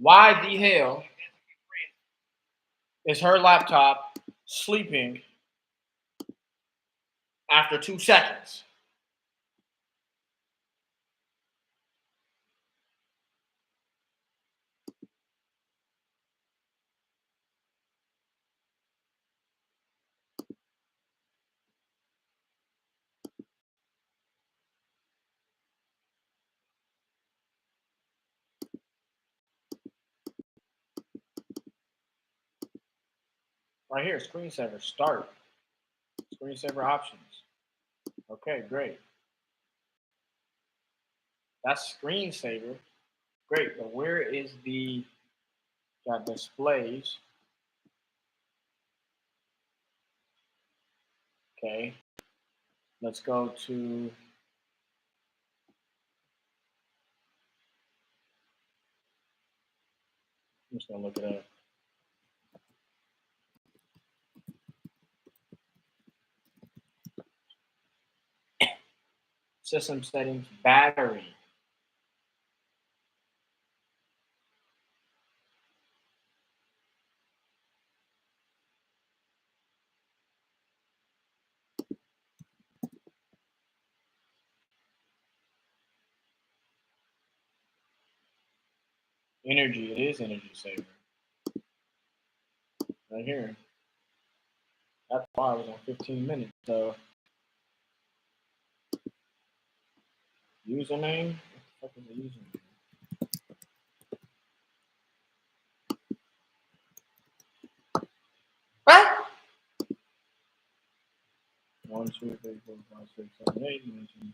[SPEAKER 1] Why the hell is her laptop sleeping after 2 seconds? Right here, screensaver, start. Screensaver options. Okay, great. That's screensaver. Great, but where is the got displays? Okay, let's go to I'm just gonna look it up. System settings, battery. Energy, it is energy saver. Right here. That's why I was on 15 minutes. So username? What the fuck is the username? What? 1, 2, 3, 4, 5, 6, 7, 8, 9, 10.